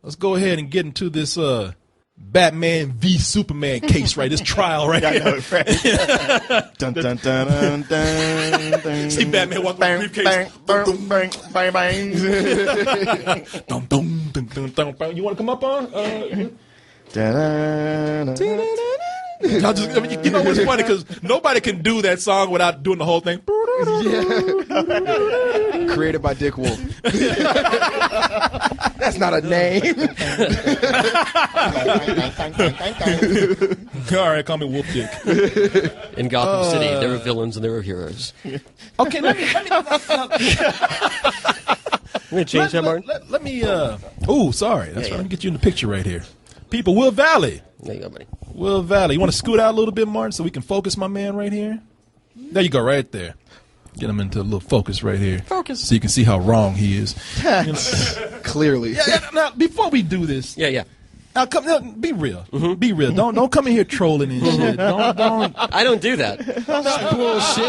let's go ahead and get into this Batman v Superman case, right? This trial right here. Dun, dun, dun, dun, dun, dun. See Batman walk with a briefcase. Bang, bang, bang, bang. Dum, dum, dum, dum, dum, dum. You want to come up on? You know what's funny? Because nobody can do that song without doing the whole thing. Created by Dick Wolf. That's not a name. All right, call me Wolf Dick. In Gotham City, there are villains and there are heroes. Okay, let me I'm going to change that, Martin. let me, oh, sorry. That's right. Let me get you in the picture right here. People, Will Valley. There you go, buddy. Will Valley. You want to scoot out a little bit, Martin, so we can focus my man right here? There you go, right there. Get him into a little focus right here. Focus. So you can see how wrong he is. Clearly. Now, before we do this, Yeah. now be real. Be real. Don't come in here trolling and shit. Don't. I don't do that. Bullshit.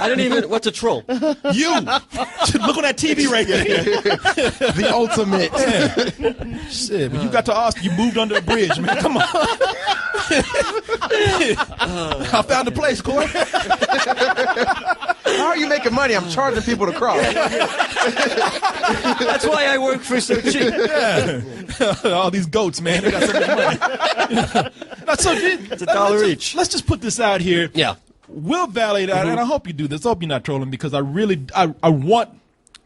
I don't even. What's a troll? You look on that TV right there. The ultimate. Shit, when you got to Austin, you moved under a bridge, man. Come on. I found a place, Corey. How are you making money? I'm charging people to cross. That's why I work for so cheap. Yeah. All these goats, man. They got so much money. It's $1 each. Let's just put this out here. Yeah. Will Valley, and I hope you do this. I hope you're not trolling because I want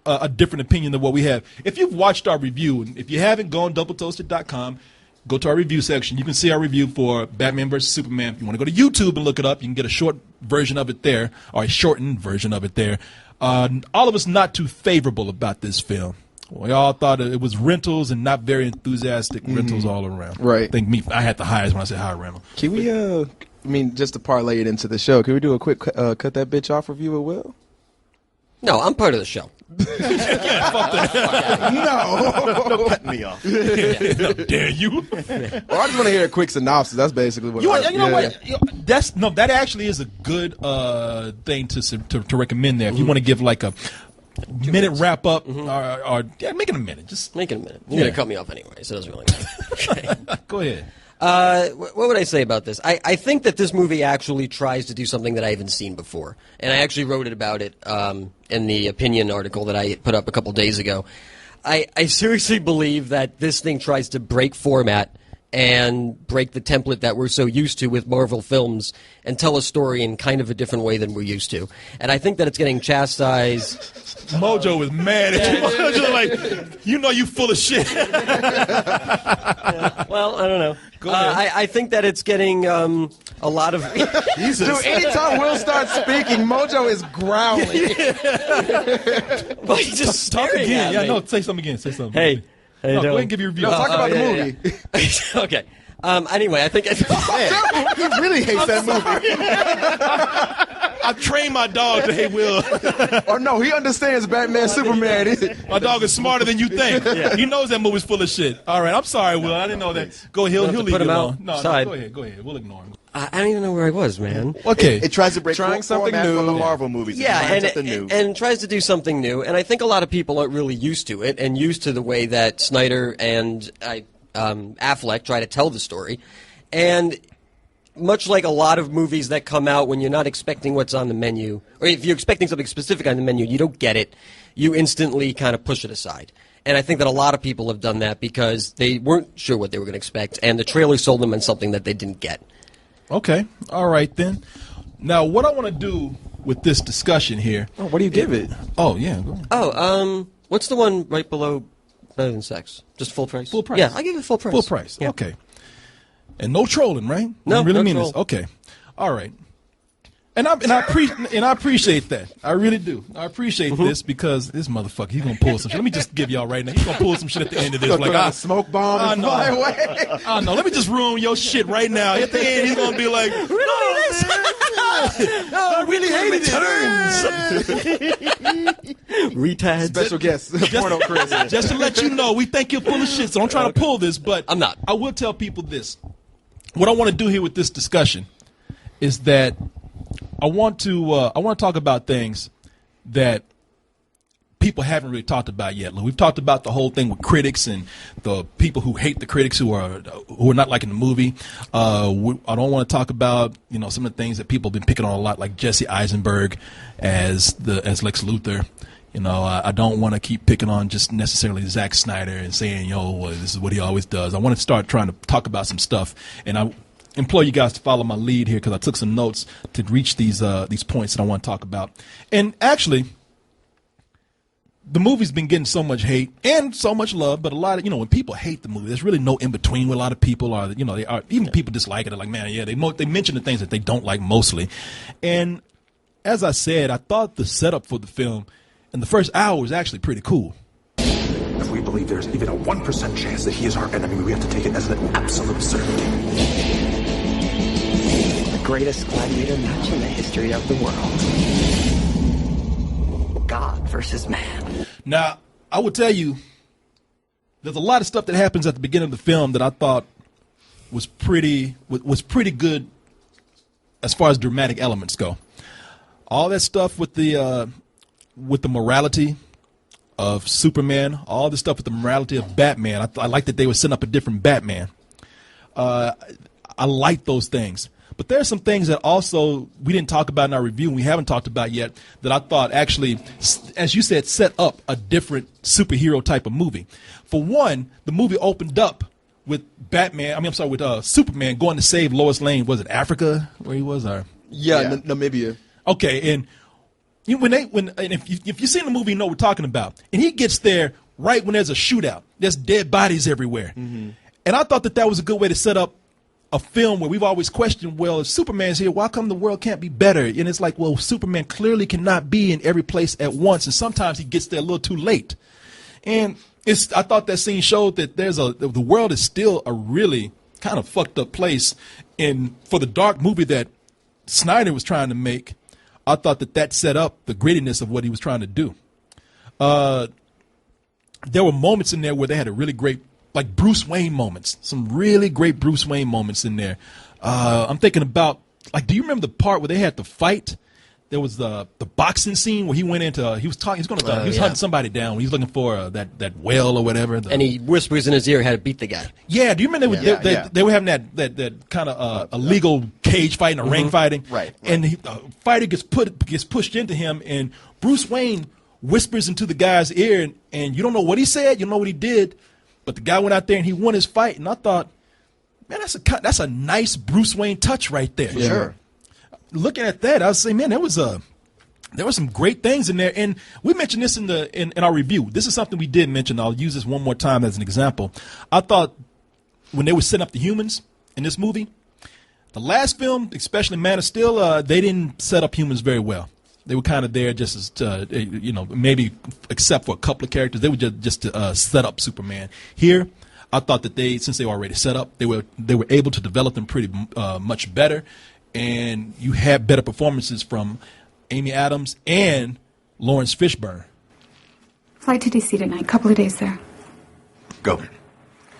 a different opinion than what we have. If you've watched our review, and if you haven't, go on doubletoasted.com. Go to our review section. You can see our review for Batman vs. Superman. If you want to go to YouTube and look it up, you can get a short version of it there, or a shortened version of it there. All of us not too favorable about this film. We all thought it was rentals and not very enthusiastic rentals all around. Right. I had the highest when I said high rental. Can we, just to parlay it into the show, can we do a quick cut that bitch off review of Will? No, I'm part of the show. No, cut me off. How dare you? Well, I just want to hear a quick synopsis. That's basically what You know what? That actually is a good thing to recommend there. If you want to give like a minute wrap up, or make it a minute. Just Make it a minute. You're going to cut me off anyway, so it doesn't really matter. Okay. go ahead. What would I say about this? I think that this movie actually tries to do something that I haven't seen before. And I actually wrote it about it in the opinion article that I put up a couple days ago. I seriously believe that this thing tries to break format and break the template that we're so used to with Marvel films and tell a story in kind of a different way than we're used to. And I think that it's getting chastised. Mojo was mad at you. Mojo like, you know you full of shit. Well, I don't know. I think that it's getting a lot of... Dude, anytime Will starts speaking, Mojo is growling. But he's just Talk staring again. at me. Say something again. Say something. Hey. How you Go doing? ahead and give your review. Talk about the movie. Okay. Anyway, I think... He really hates that movie. I trained my dog to hate Will. Or no, he understands Batman, Superman. My dog is smarter than you think. He knows that movie's full of shit. All right, I'm sorry, Will. I didn't know that. Go ahead. He'll leave put you him alone. out No, side. go ahead. We'll ignore him. I don't even know where I was, man. Okay. It tries to break Trying something format new. from the Marvel movies. Yeah, Something new. and tries to do something new. And I think a lot of people aren't really used to it and used to the way that Snyder and Affleck try to tell the story. And much like a lot of movies that come out when you're not expecting what's on the menu, or if you're expecting something specific on the menu, you don't get it, you instantly kind of push it aside. And I think that a lot of people have done that because they weren't sure what they were going to expect, and the trailer sold them on something that they didn't get. Okay. All right, then. Now, what I want to do with this discussion here... Oh, what do you give it? Oh, yeah. Go ahead. What's the one right below Better Than Sex? Just full price? Full price. Yeah, I give it full price. Full price. Yeah. Okay. And no trolling, right? No, you really no mean troll. this. Okay. All right. And I appreciate that. I really do. I appreciate this because this motherfucker, he's gonna pull some shit. Let me just give y'all right now. He's gonna pull some shit at the end of this. Like a smoke bomb and fly away. I know. Let me just ruin your shit right now. At the end, he's gonna be like, really? I really hated it. Retards. Special guest, Porno Chris. Just to let you know, we think you're full of shit. So I'm trying to pull this, but I'm not. I will tell people this. What I want to do here with this discussion is that I want to talk about things that people haven't really talked about yet. We've talked about the whole thing with critics and the people who hate the critics who are not liking the movie. I don't want to talk about some of the things that people have been picking on a lot, like Jesse Eisenberg as Lex Luthor. I don't want to keep picking on just necessarily Zack Snyder and saying, this is what he always does. I want to start trying to talk about some stuff, and I implore you guys to follow my lead here because I took some notes to reach these points that I want to talk about. And actually, the movie's been getting so much hate and so much love, but a lot of, when people hate the movie, there's really no in between with a lot of people, or, they are, even people dislike it. They're like, man, yeah, they mention the things that they don't like mostly. And as I said, I thought the setup for the film in the first hour was actually pretty cool. If we believe there's even a 1% chance that he is our enemy, we have to take it as an absolute certainty. The greatest gladiator match in the history of the world. God versus man. Now, I will tell you, there's a lot of stuff that happens at the beginning of the film that I thought was pretty good as far as dramatic elements go. All that stuff with the morality of Superman, all the stuff with the morality of Batman. I like that they were setting up a different Batman. I like those things. But there are some things that also we didn't talk about in our review and we haven't talked about yet that I thought actually, as you said, set up a different superhero type of movie. For one, the movie opened up with with Superman going to save Lois Lane. Was it Africa where he was? Or Namibia. Okay, and if you've seen the movie, you know what we're talking about. And he gets there right when there's a shootout. There's dead bodies everywhere. Mm-hmm. And I thought that was a good way to set up a film where we've always questioned, well, if Superman's here, why come the world can't be better? And it's like, well, Superman clearly cannot be in every place at once, and sometimes he gets there a little too late. And I thought that scene showed that the world is still a really kind of fucked up place. And for the dark movie that Snyder was trying to make, I thought that set up the grittiness of what he was trying to do. There were moments in there where they had a really great, like Bruce Wayne moments, some really great Bruce Wayne moments in there. I'm thinking about, like, do you remember the part where they had the fight? There was the boxing scene where he went into, he was hunting somebody down. He was looking for that whale or whatever. And he whispers in his ear how to beat the guy. Yeah, do you remember they were having that kind of illegal cage fighting or ring fighting? Right. And the fighter gets pushed into him, and Bruce Wayne whispers into the guy's ear, and you don't know what he said, you don't know what he did, but the guy went out there and he won his fight, and I thought, man, that's a nice Bruce Wayne touch right there. Yeah. Sure. Looking at that, I was saying, man, there were some great things in there, and we mentioned this in our review. This is something we did mention. I'll use this one more time as an example. I thought when they were setting up the humans in this movie, the last film, especially Man of Steel, they didn't set up humans very well. They were kind of there just as maybe except for a couple of characters, they were just to set up Superman. Here, I thought that since they were already set up, they were able to develop them pretty much better. And you had better performances from Amy Adams and Lawrence Fishburne. Flight to DC tonight. Couple of days there. Go.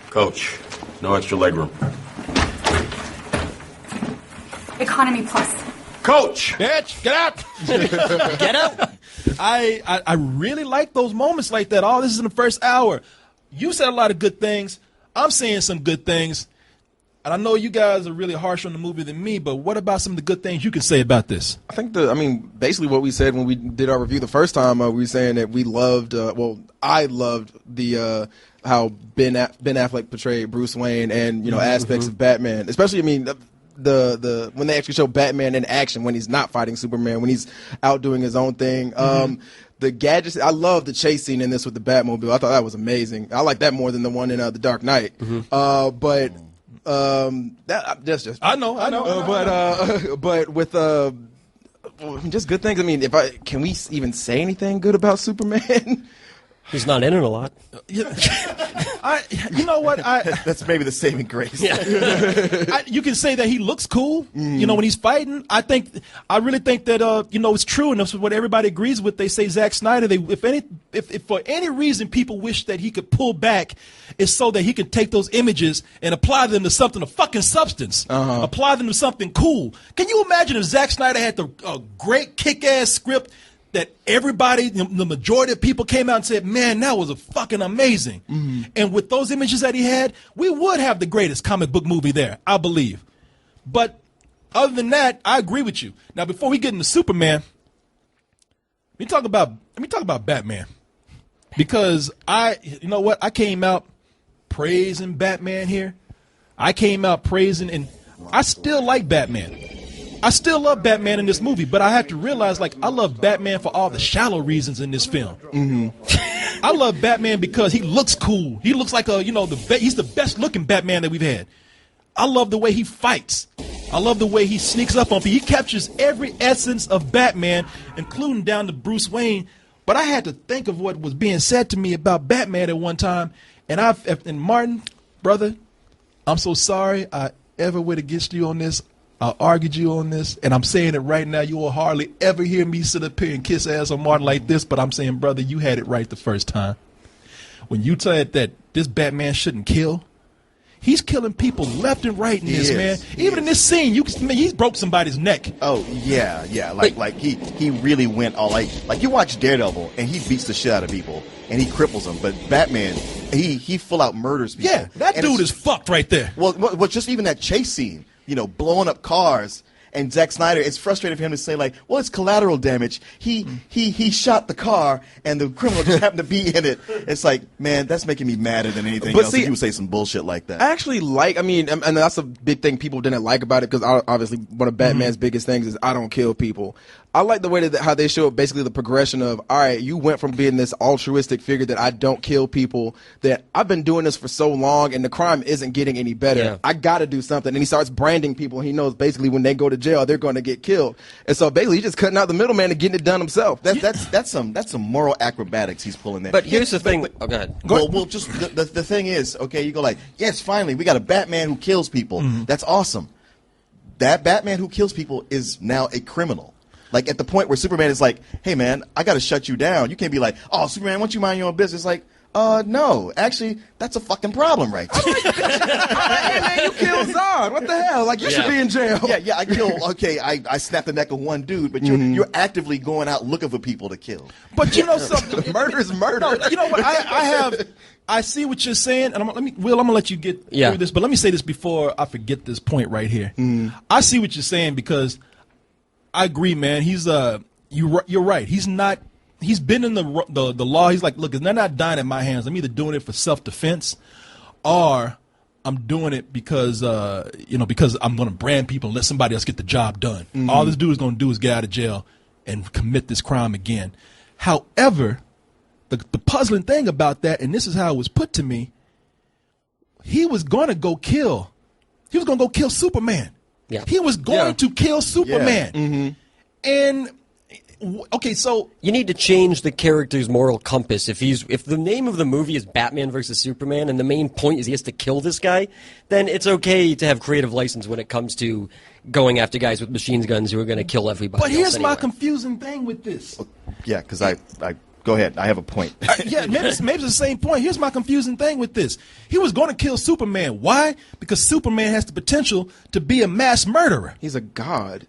Coach, no extra legroom. Economy plus. Coach! Bitch, get out! Get out! I really like those moments like that. Oh, this is in the first hour. You said a lot of good things. I'm saying some good things. And I know you guys are really harsher on the movie than me, but what about some of the good things you can say about this? I think basically what we said when we did our review the first time, we were saying that we loved, I loved the how Ben Affleck portrayed Bruce Wayne and, aspects of Batman, especially, the when they actually show Batman in action when he's not fighting Superman, when he's out doing his own thing. The gadgets, I love the chase scene in this with the Batmobile. I thought that was amazing. I like that more than the one in The Dark Knight. I know. But with just good things. Can we even say anything good about Superman? He's not in it a lot. You know what? That's maybe the saving grace. Yeah. You can say that he looks cool, when he's fighting. I really think that, it's true, and that's what everybody agrees with. They say Zack Snyder, if for any reason people wish that he could pull back, it's so that he can take those images and apply them to something of fucking substance. Apply them to something cool. Can you imagine if Zack Snyder had the great kick-ass script that everybody, the majority of people came out and said, man, that was a fucking amazing. And with those images that he had, we would have the greatest comic book movie there, I believe. But other than that, I agree with you. Now, before we get into Superman, let me talk about Batman. Because you know what? I came out praising Batman here. I came out praising, and I still like Batman. I still love Batman in this movie, but I have to realize, like, I love Batman for all the shallow reasons in this film. I love Batman because he looks cool. He looks like he's the best looking Batman that we've had. I love the way he fights. I love the way he sneaks up on people. He captures every essence of Batman, including down to Bruce Wayne. But I had to think of what was being said to me about Batman at one time, and Martin, brother, I'm so sorry I ever went against you on this. I argued you on this, and I'm saying it right now. You will hardly ever hear me sit up here and kiss ass on Martin like this, but I'm saying, brother, you had it right the first time. When you said that this Batman shouldn't kill, he's killing people left and right in this, man. Even in this scene, he's broke somebody's neck. Oh, yeah. Like he really went all like you watch Daredevil, and he beats the shit out of people, and he cripples them. But Batman, he full out murders people. Yeah, that dude is fucked right there. Well, just even that chase scene, blowing up cars. And Zack Snyder, it's frustrating for him to say, like, well, it's collateral damage. He shot the car, and the criminal just happened to be in it. It's like, man, that's making me madder than anything else. If you would say some bullshit like that. I actually and that's a big thing people didn't like about it, because obviously one of Batman's biggest things is I don't kill people. I like the way that how they show basically the progression of, all right, you went from being this altruistic figure that I don't kill people, that I've been doing this for so long and the crime isn't getting any better. Yeah. I got to do something. And he starts branding people, and he knows basically when they go to jail, they're going to get killed. And so basically he's just cutting out the middleman and getting it done himself. That's some moral acrobatics he's pulling there. But here's the thing. Oh, go ahead. Well, just the thing is, okay, you go like, yes, finally, we got a Batman who kills people. That's awesome. That Batman who kills people is now a criminal. Like, at the point where Superman is like, hey, man, I got to shut you down. You can't be like, oh, Superman, why don't you mind your own business? Like, no. Actually, that's a fucking problem right there. Hey, man, you killed Zod. What the hell? Like, you should be in jail. Yeah, I snapped the neck of one dude, but you're actively going out looking for people to kill. But you know something? Murder is murder. No, you know what? I see what you're saying, and I'm gonna let you get through this, but let me say this before I forget this point right here. I see what you're saying, because I agree, man. He's you're right. He's not. He's been in the law. He's like, look, they're not dying at my hands. I'm either doing it for self-defense, or I'm doing it because because I'm going to brand people and let somebody else get the job done. All this dude is going to do is get out of jail and commit this crime again. However, the puzzling thing about that, and this is how it was put to me, he was going to go kill Superman. Yeah. He was going to kill Superman. And okay, so you need to change the character's moral compass. If the name of the movie is Batman versus Superman, and the main point is he has to kill this guy, then it's okay to have creative license when it comes to going after guys with machine guns who are going to kill everybody. But here's my confusing thing with this. Yeah, because I go ahead. I have a point. Maybe it's the same point. Here's my confusing thing with this. He was going to kill Superman. Why? Because Superman has the potential to be a mass murderer. He's a god.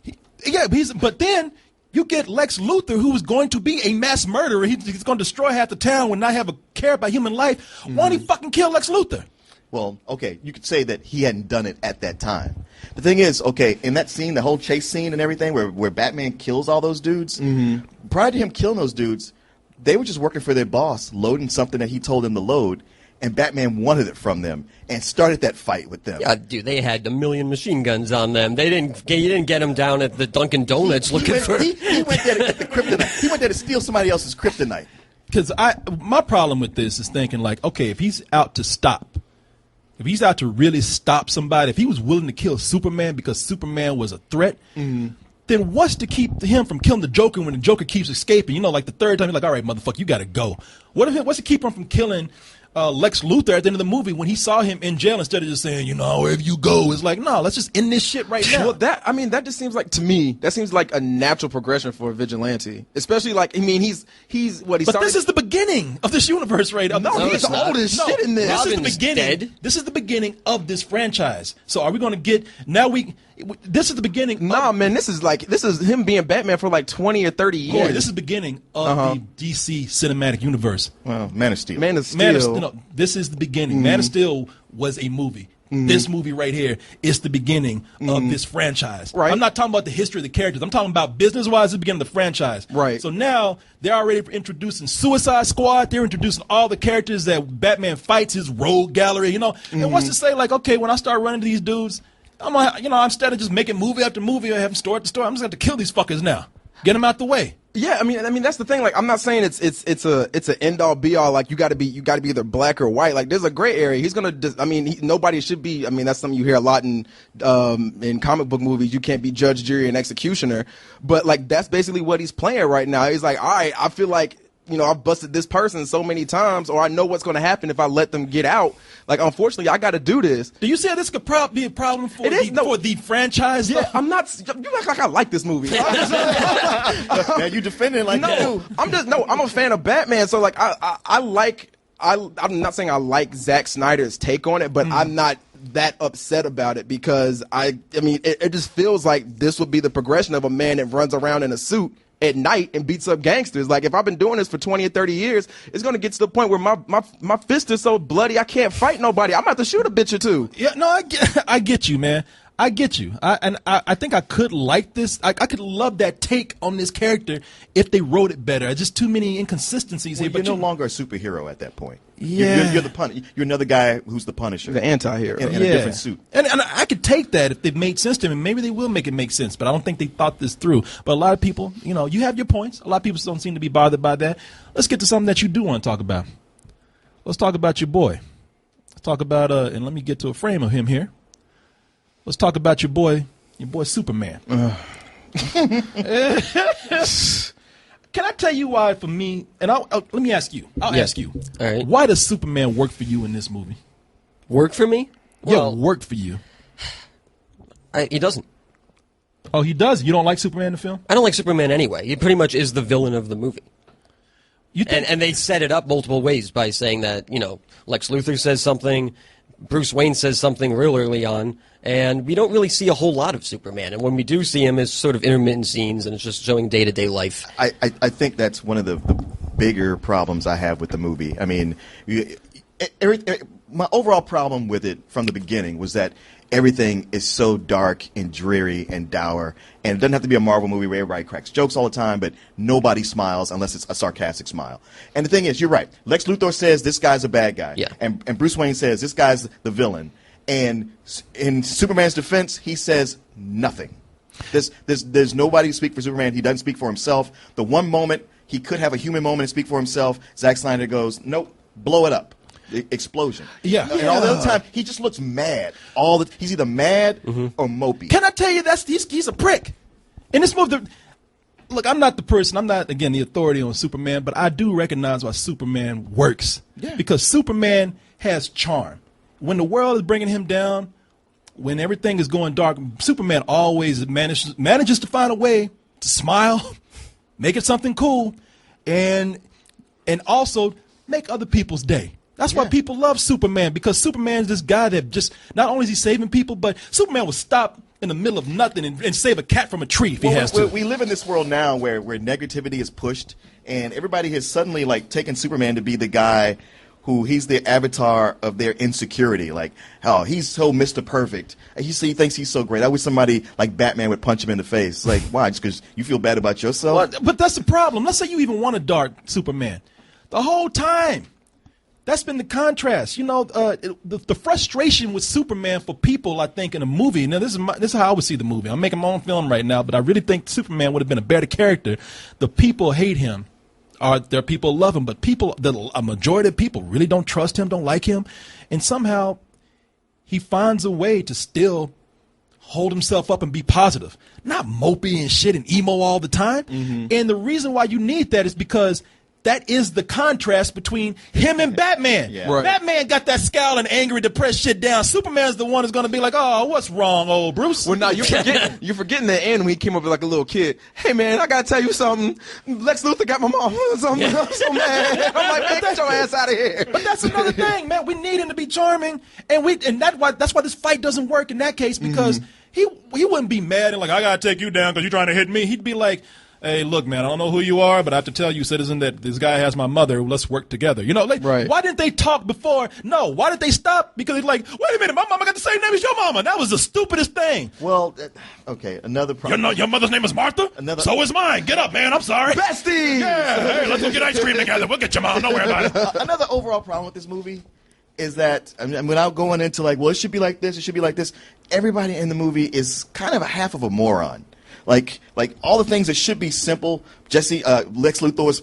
But then you get Lex Luthor, who is going to be a mass murderer. He's going to destroy half the town and not have a care about human life. Why don't he fucking kill Lex Luthor? Well, okay, you could say that he hadn't done it at that time. The thing is, okay, in that scene, the whole chase scene and everything, where Batman kills all those dudes, prior to him killing those dudes, they were just working for their boss, loading something that he told them to load, and Batman wanted it from them and started that fight with them. Yeah, dude, they had a million machine guns on them. You didn't get them down at the Dunkin' Donuts looking for. He went there to get the kryptonite. He went there to steal somebody else's kryptonite. Because my problem with this is thinking like, okay, if he's out to really stop somebody, if he was willing to kill Superman because Superman was a threat, then what's to keep him from killing the Joker when the Joker keeps escaping? Like the third time, you're like, all right, motherfucker, you got to go. What's to keep him from killing Lex Luthor at the end of the movie when he saw him in jail, instead of just saying, wherever you go? It's like, no, let's just end this shit right now. Well, that just seems like, to me, that seems like a natural progression for a vigilante. Especially he's what he started. But this is the beginning of this universe right now. No, he's the oldest shit in this. This is the beginning. This is the beginning of this franchise. So are we going to get, now This is the beginning. Nah, man, this is him being Batman for like 20 or 30 years. Corey, this is the beginning of the DC cinematic universe. Well, Man of Steel. No, this is the beginning. Man of Steel was a movie. This movie right here is the beginning of this franchise. Right. I'm not talking about the history of the characters. I'm talking about business-wise, the beginning of the franchise. Right. So now they're already introducing Suicide Squad. They're introducing all the characters that Batman fights, his rogue gallery, you know. And what's to say, like, okay, when I start running to these dudes, I'm like, you know, instead of just making movie after movie or having story after story, I'm just going to kill these fuckers now. Get them out the way. Yeah, I mean that's the thing. Like, I'm not saying it's an end all be all. Like, you got to be either black or white. Like, there's a gray area. He's gonna. Nobody should be. I mean, that's something you hear a lot in comic book movies. You can't be judge, jury, and executioner. But like, that's basically what he's playing right now. He's like, all right, I feel like, you know, I've busted this person so many times, or I know what's going to happen if I let them get out. Like, unfortunately, I got to do this. Do you see how this could be a problem for the franchise? Yeah, I'm not. You act like I like this movie. Man, you defending like no, I'm a fan of Batman. So like, I'm not saying I like Zack Snyder's take on it, but I'm not that upset about it because I mean, it just feels like this would be the progression of a man that runs around in a suit at night and beats up gangsters. Like, if I've been doing this for 20 or 30 years, it's going to get to the point where my fist is so bloody I can't fight nobody. I'm going to have to shoot a bitch or two. Yeah, no, I get you, man. I get you. I think I could like this. I could love that take on this character if they wrote it better. There's just too many inconsistencies here. But you're no longer a superhero at that point. Yeah. You're the Punisher. You're another guy who's the Punisher. The anti-hero. In a different suit. And I could take that if it made sense to me. Maybe they will make it make sense, but I don't think they thought this through. But a lot of people, you know, you have your points. A lot of people don't seem to be bothered by that. Let's get to something that you do want to talk about. Let's talk about your boy. Let's talk about, and let me get to a frame of him here. Let's talk about your boy Superman. Can I tell you why for me? And let me ask you. I'll ask you. All right. Why does Superman work for you in this movie? Work for me? Well, work for you. He doesn't. Oh, he does? You don't like Superman in the film? I don't like Superman anyway. He pretty much is the villain of the movie. You think? And they set it up multiple ways by saying that, you know, Lex Luthor says something, Bruce Wayne says something real early on, and we don't really see a whole lot of Superman. And when we do see him, it's sort of intermittent scenes, and it's just showing day-to-day life. I think that's one of the bigger problems I have with the movie. I mean, my overall problem with it from the beginning was that everything is so dark and dreary and dour. And it doesn't have to be a Marvel movie where everybody cracks jokes all the time, but nobody smiles unless it's a sarcastic smile. And the thing is, you're right. Lex Luthor says this guy's a bad guy. Yeah. And Bruce Wayne says this guy's the villain. And in Superman's defense, he says nothing. There's nobody to speak for Superman. He doesn't speak for himself. The one moment he could have a human moment and speak for himself, Zack Snyder goes, nope, blow it up. Explosion. Yeah. And all the other time, he just looks mad. He's either mad or mopey. Can I tell you he's a prick? In this movie, look, I'm not the person, I'm not, again, the authority on Superman, but I do recognize why Superman works. Yeah. Because Superman has charm. When the world is bringing him down, when everything is going dark, Superman always manages to find a way to smile, make it something cool, and also make other people's day. That's why people love Superman, because Superman is this guy that just, not only is he saving people, but Superman will stop in the middle of nothing and save a cat from a tree if he has to. We live in this world now where negativity is pushed, and everybody has suddenly like taken Superman to be the guy who he's the avatar of their insecurity. Like, oh, he's so Mr. Perfect. He thinks he's so great. I wish somebody like Batman would punch him in the face. Like, why? Just because you feel bad about yourself? Well, but that's the problem. Let's say you even want a dark Superman. The whole time. That's been the contrast. You know, the frustration with Superman for people, I think, in a movie. Now, this is how I would see the movie. I'm making my own film right now, but I really think Superman would have been a better character. The people hate him. There are people who love him, but a majority of people really don't trust him, don't like him. And somehow he finds a way to still hold himself up and be positive. Not mopey and shit and emo all the time. Mm-hmm. And the reason why you need that is because that is the contrast between him and Batman. Yeah. Right. Batman got that scowl and angry, depressed shit down. Superman's the one who's going to be like, oh, what's wrong, old Bruce? Well, now you're forgetting the end when he came up like a little kid. Hey, man, I got to tell you something. Lex Luthor got my mom. I'm so mad. I'm like, man, get your ass out of here. But that's another thing, man. We need him to be charming. And that's why this fight doesn't work in that case, because he wouldn't be mad and like, I gotta take you down because you're trying to hit me. He'd be like, hey, look, man, I don't know who you are, but I have to tell you, citizen, that this guy has my mother. Let's work together. You know, like, Right. Why didn't they talk before? No, why did they stop? Because he's like, wait a minute, my mama got the same name as your mama. That was the stupidest thing. Well, okay, another problem. Your mother's name is Martha? So is mine. Get up, man. I'm sorry. Besties! Yeah, hey, let's go get ice cream together. We'll get your mom. Don't worry about it. Another overall problem with this movie is that, I mean, without going into like, well, it should be like this, it should be like this, everybody in the movie is kind of a half of a moron. Like all the things that should be simple. Lex Luthor's,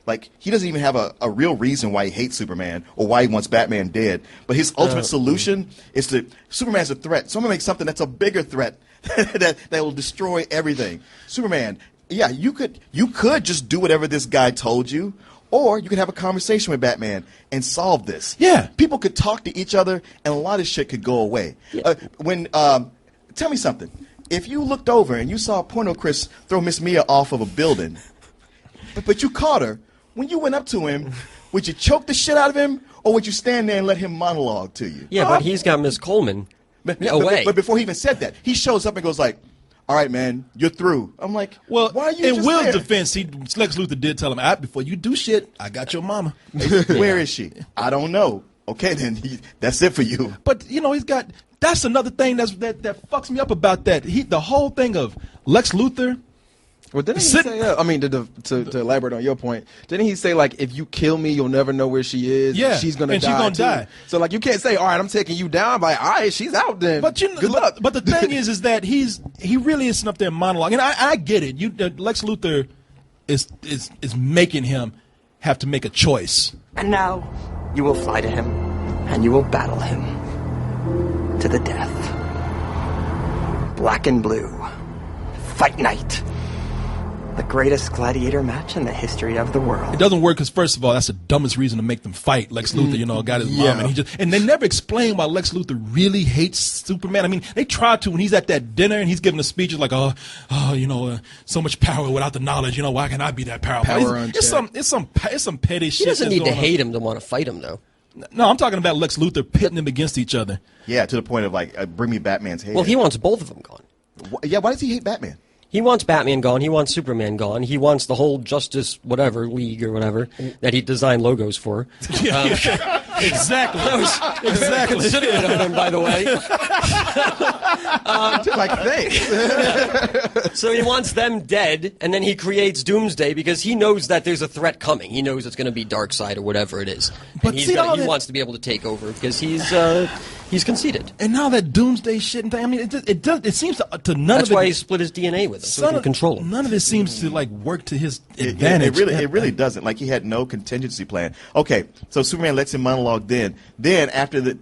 like, he doesn't even have a real reason why he hates Superman or why he wants Batman dead. But his ultimate solution is Superman's a threat. So I'm going to make something that's a bigger threat that will destroy everything. Superman, yeah, you could just do whatever this guy told you, or you could have a conversation with Batman and solve this. Yeah. People could talk to each other and a lot of shit could go away. Yeah. Tell me something. If you looked over and you saw Porno Chris throw Miss Mia off of a building, but you caught her, when you went up to him, would you choke the shit out of him, or would you stand there and let him monologue to you? Yeah, but he's got Miss Coleman away. But before he even said that, he shows up and goes like, all right, man, you're through. I'm like, Well, why are you in just Will's there? defense, Lex Luthor did tell him, before you do shit, I got your mama. Where is she? I don't know. Okay, then that's it for you. But, you know, that's another thing that fucks me up about that. The whole thing of Lex Luthor. Well, didn't he say, I mean, to elaborate on your point, didn't he say, like, if you kill me, you'll never know where she is? Yeah, she's going to and die. she's gonna too. die. So, like, you can't say, all right, I'm taking you down. Like, all right, she's out then. But good luck. But the thing is that he really isn't up there monologue. And I get it. Lex Luthor is making him have to make a choice. And now you will fly to him, and you will battle him to the death. Black and blue. Fight night. The greatest gladiator match in the history of the world. It doesn't work because, first of all, that's the dumbest reason to make them fight. Lex Luthor, got his mom, and they never explain why Lex Luthor really hates Superman. I mean, they try to when he's at that dinner and he's giving a speech like, so much power without the knowledge. Why can I be that powerful? It's some petty shit. He doesn't need to going on. hate him to want to fight him, though. No, I'm talking about Lex Luthor pitting them against each other. Yeah, to the point of like, bring me Batman's head. Well, he wants both of them gone. Yeah, why does he hate Batman? He wants Batman gone. He wants Superman gone. He wants the whole Justice whatever League or whatever that he designed logos for. Exactly. Exactly. Considerate of him, by the way. Like, thanks. So he wants them dead, and then he creates Doomsday because he knows that there's a threat coming. He knows it's going to be Darkseid or whatever it is. But and he wants to be able to take over because he's conceited. And now that Doomsday shit and thing, I mean, it seems to none That's of it. why he split his DNA with him, so he can control him. None of it seems to like work to his advantage. It really doesn't. Like, he had no contingency plan. Okay, so Superman lets him monologue then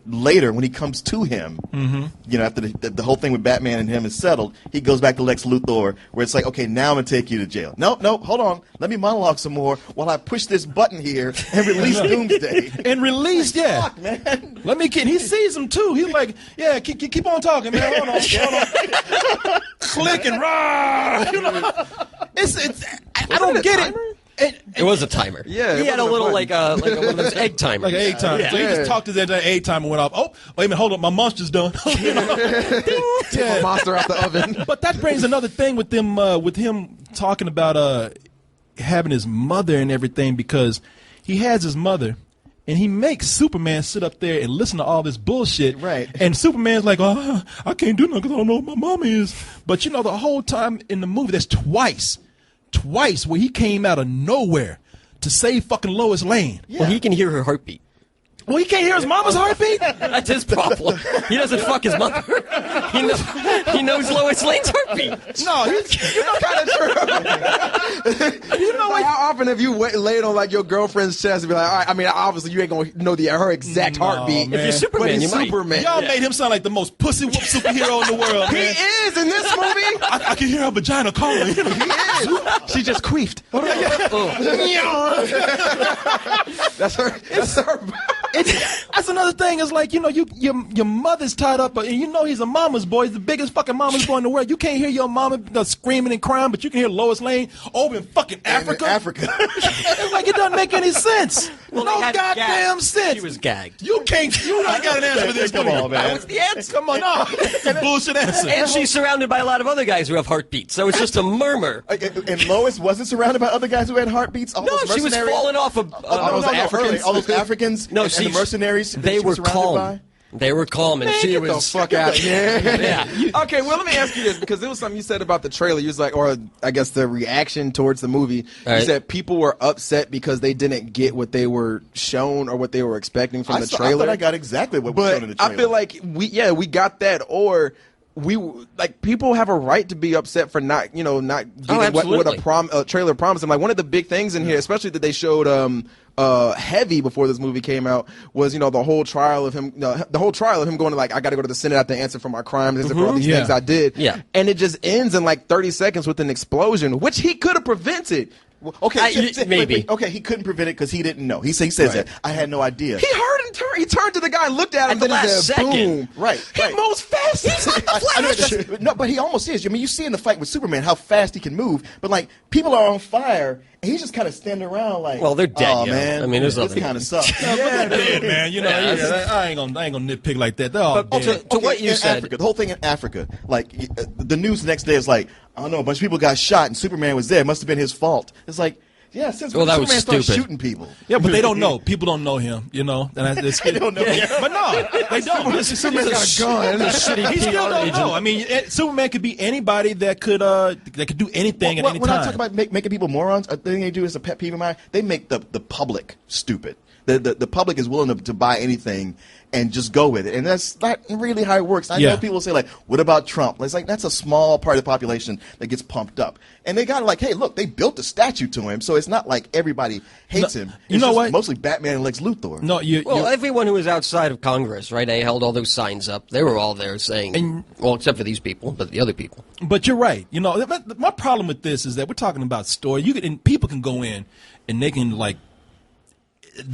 later when he comes to him, after the whole thing with Batman and him is settled, he goes back to Lex Luthor where it's like, okay, now I'm going to take you to jail. No, hold on. Let me monologue some more while I push this button here and release Doomsday. And release, yeah. Fuck, man. Let me get. He sees him too. He's like, yeah, keep on talking, man. Hold on. Click and rah. I don't get it. It was a timer. Yeah, he had a little like one of those egg timers. Like an egg timer. Yeah. So he just talked to that egg timer went off. Oh, wait a minute, hold up, my monster's done. Take a monster out the oven. But that brings another thing with them, with him talking about having his mother and everything, because he has his mother. And he makes Superman sit up there and listen to all this bullshit. Right. And Superman's like, oh, I can't do nothing because I don't know what my mama is. But, the whole time in the movie, there's twice where he came out of nowhere to save fucking Lois Lane. Yeah. Well, he can hear her heartbeat. Well, he can't hear his mama's heartbeat? That's his problem. He doesn't fuck his mother. He knows Lois Lane's heartbeat. No, Kind of true. Like, how often have you laid on like your girlfriend's chest and be like, all right, I mean, obviously you ain't gonna know her exact heartbeat. man. If you're Superman, but he's you might. Superman. y'all made him sound like the most pussy whoop superhero in the world, He man. is in this movie. I can hear her vagina calling. He is. She just queefed. Oh. That's her. That's another thing. It's like, your mother's tied up, and he's a mama's boy. He's the biggest fucking mama's boy in the world. You can't hear your mama screaming and crying, but you can hear Lois Lane over in fucking Africa. It's like it doesn't make any sense. Well, no goddamn sense. She was gagged. You not got an answer for this. Come on, man. That was the answer. Come on, no. It's a bullshit answer. And she's surrounded by a lot of other guys who have heartbeats, so it's just a murmur. And Lois wasn't surrounded by other guys who had heartbeats. All those She was falling off of all those Africans. No, and the mercenaries. They were calm. They were calm, and she was. Get the fuck out of here. Yeah. Okay, well, let me ask you this, because there was something you said about the trailer. You was like, or I guess the reaction towards the movie. Right. You said people were upset because they didn't get what they were shown or what they were expecting from the trailer. I thought I got exactly what was shown in the trailer. I feel like we got that, or people have a right to be upset for not getting what a trailer promised them. Like, one of the big things in here, especially that they showed heavy before this movie came out, was the whole trial of him going to, like, I got to go to the Senate, I have to answer for my crimes, answer for all these things I did. Yeah. And it just ends in like 30 seconds with an explosion, which he could have prevented. Okay, maybe. Okay, he couldn't prevent it because he didn't know. He says that. I had no idea. He heard and turned. He turned to the guy and looked at him. At the then he last said, second. boom. Right. He moves fast. He's like the Flash. No, but he almost is. I mean, you see in the fight with Superman how fast he can move, but like people are on fire, and he's just kind of standing around like, Well, they're dead. Oh man, I mean, there's this nothing. kind of sucks. Yeah, they're dead, man. I ain't gonna nitpick like that. They're all dead. To what you in said. Africa, the whole thing in Africa, like the news the next day is like, I don't know, a bunch of people got shot, and Superman was there. It must have been his fault. It's like, yeah, since Well, that was Superman started stupid. shooting people. Yeah, but they don't know. People don't know him, And They don't know him. But no, they don't. Superman's got a gun. He still don't know. I mean, Superman could be anybody that could do anything at any When time. I talk about making people morons, a thing they do is a pet peeve of mine. They make the public stupid. The public is willing to buy anything and just go with it, and that's not really how it works. I know people say like, "What about Trump?" It's like that's a small part of the population that gets pumped up, and they got like, "Hey, look, they built a statue to him, so it's not like everybody hates him." You know what? Mostly Batman and Lex Luthor. No, Everyone who was outside of Congress, right? They held all those signs up. They were all there saying, well, except for these people, but the other people. But you're right. My problem with this is that we're talking about story. People can go in and they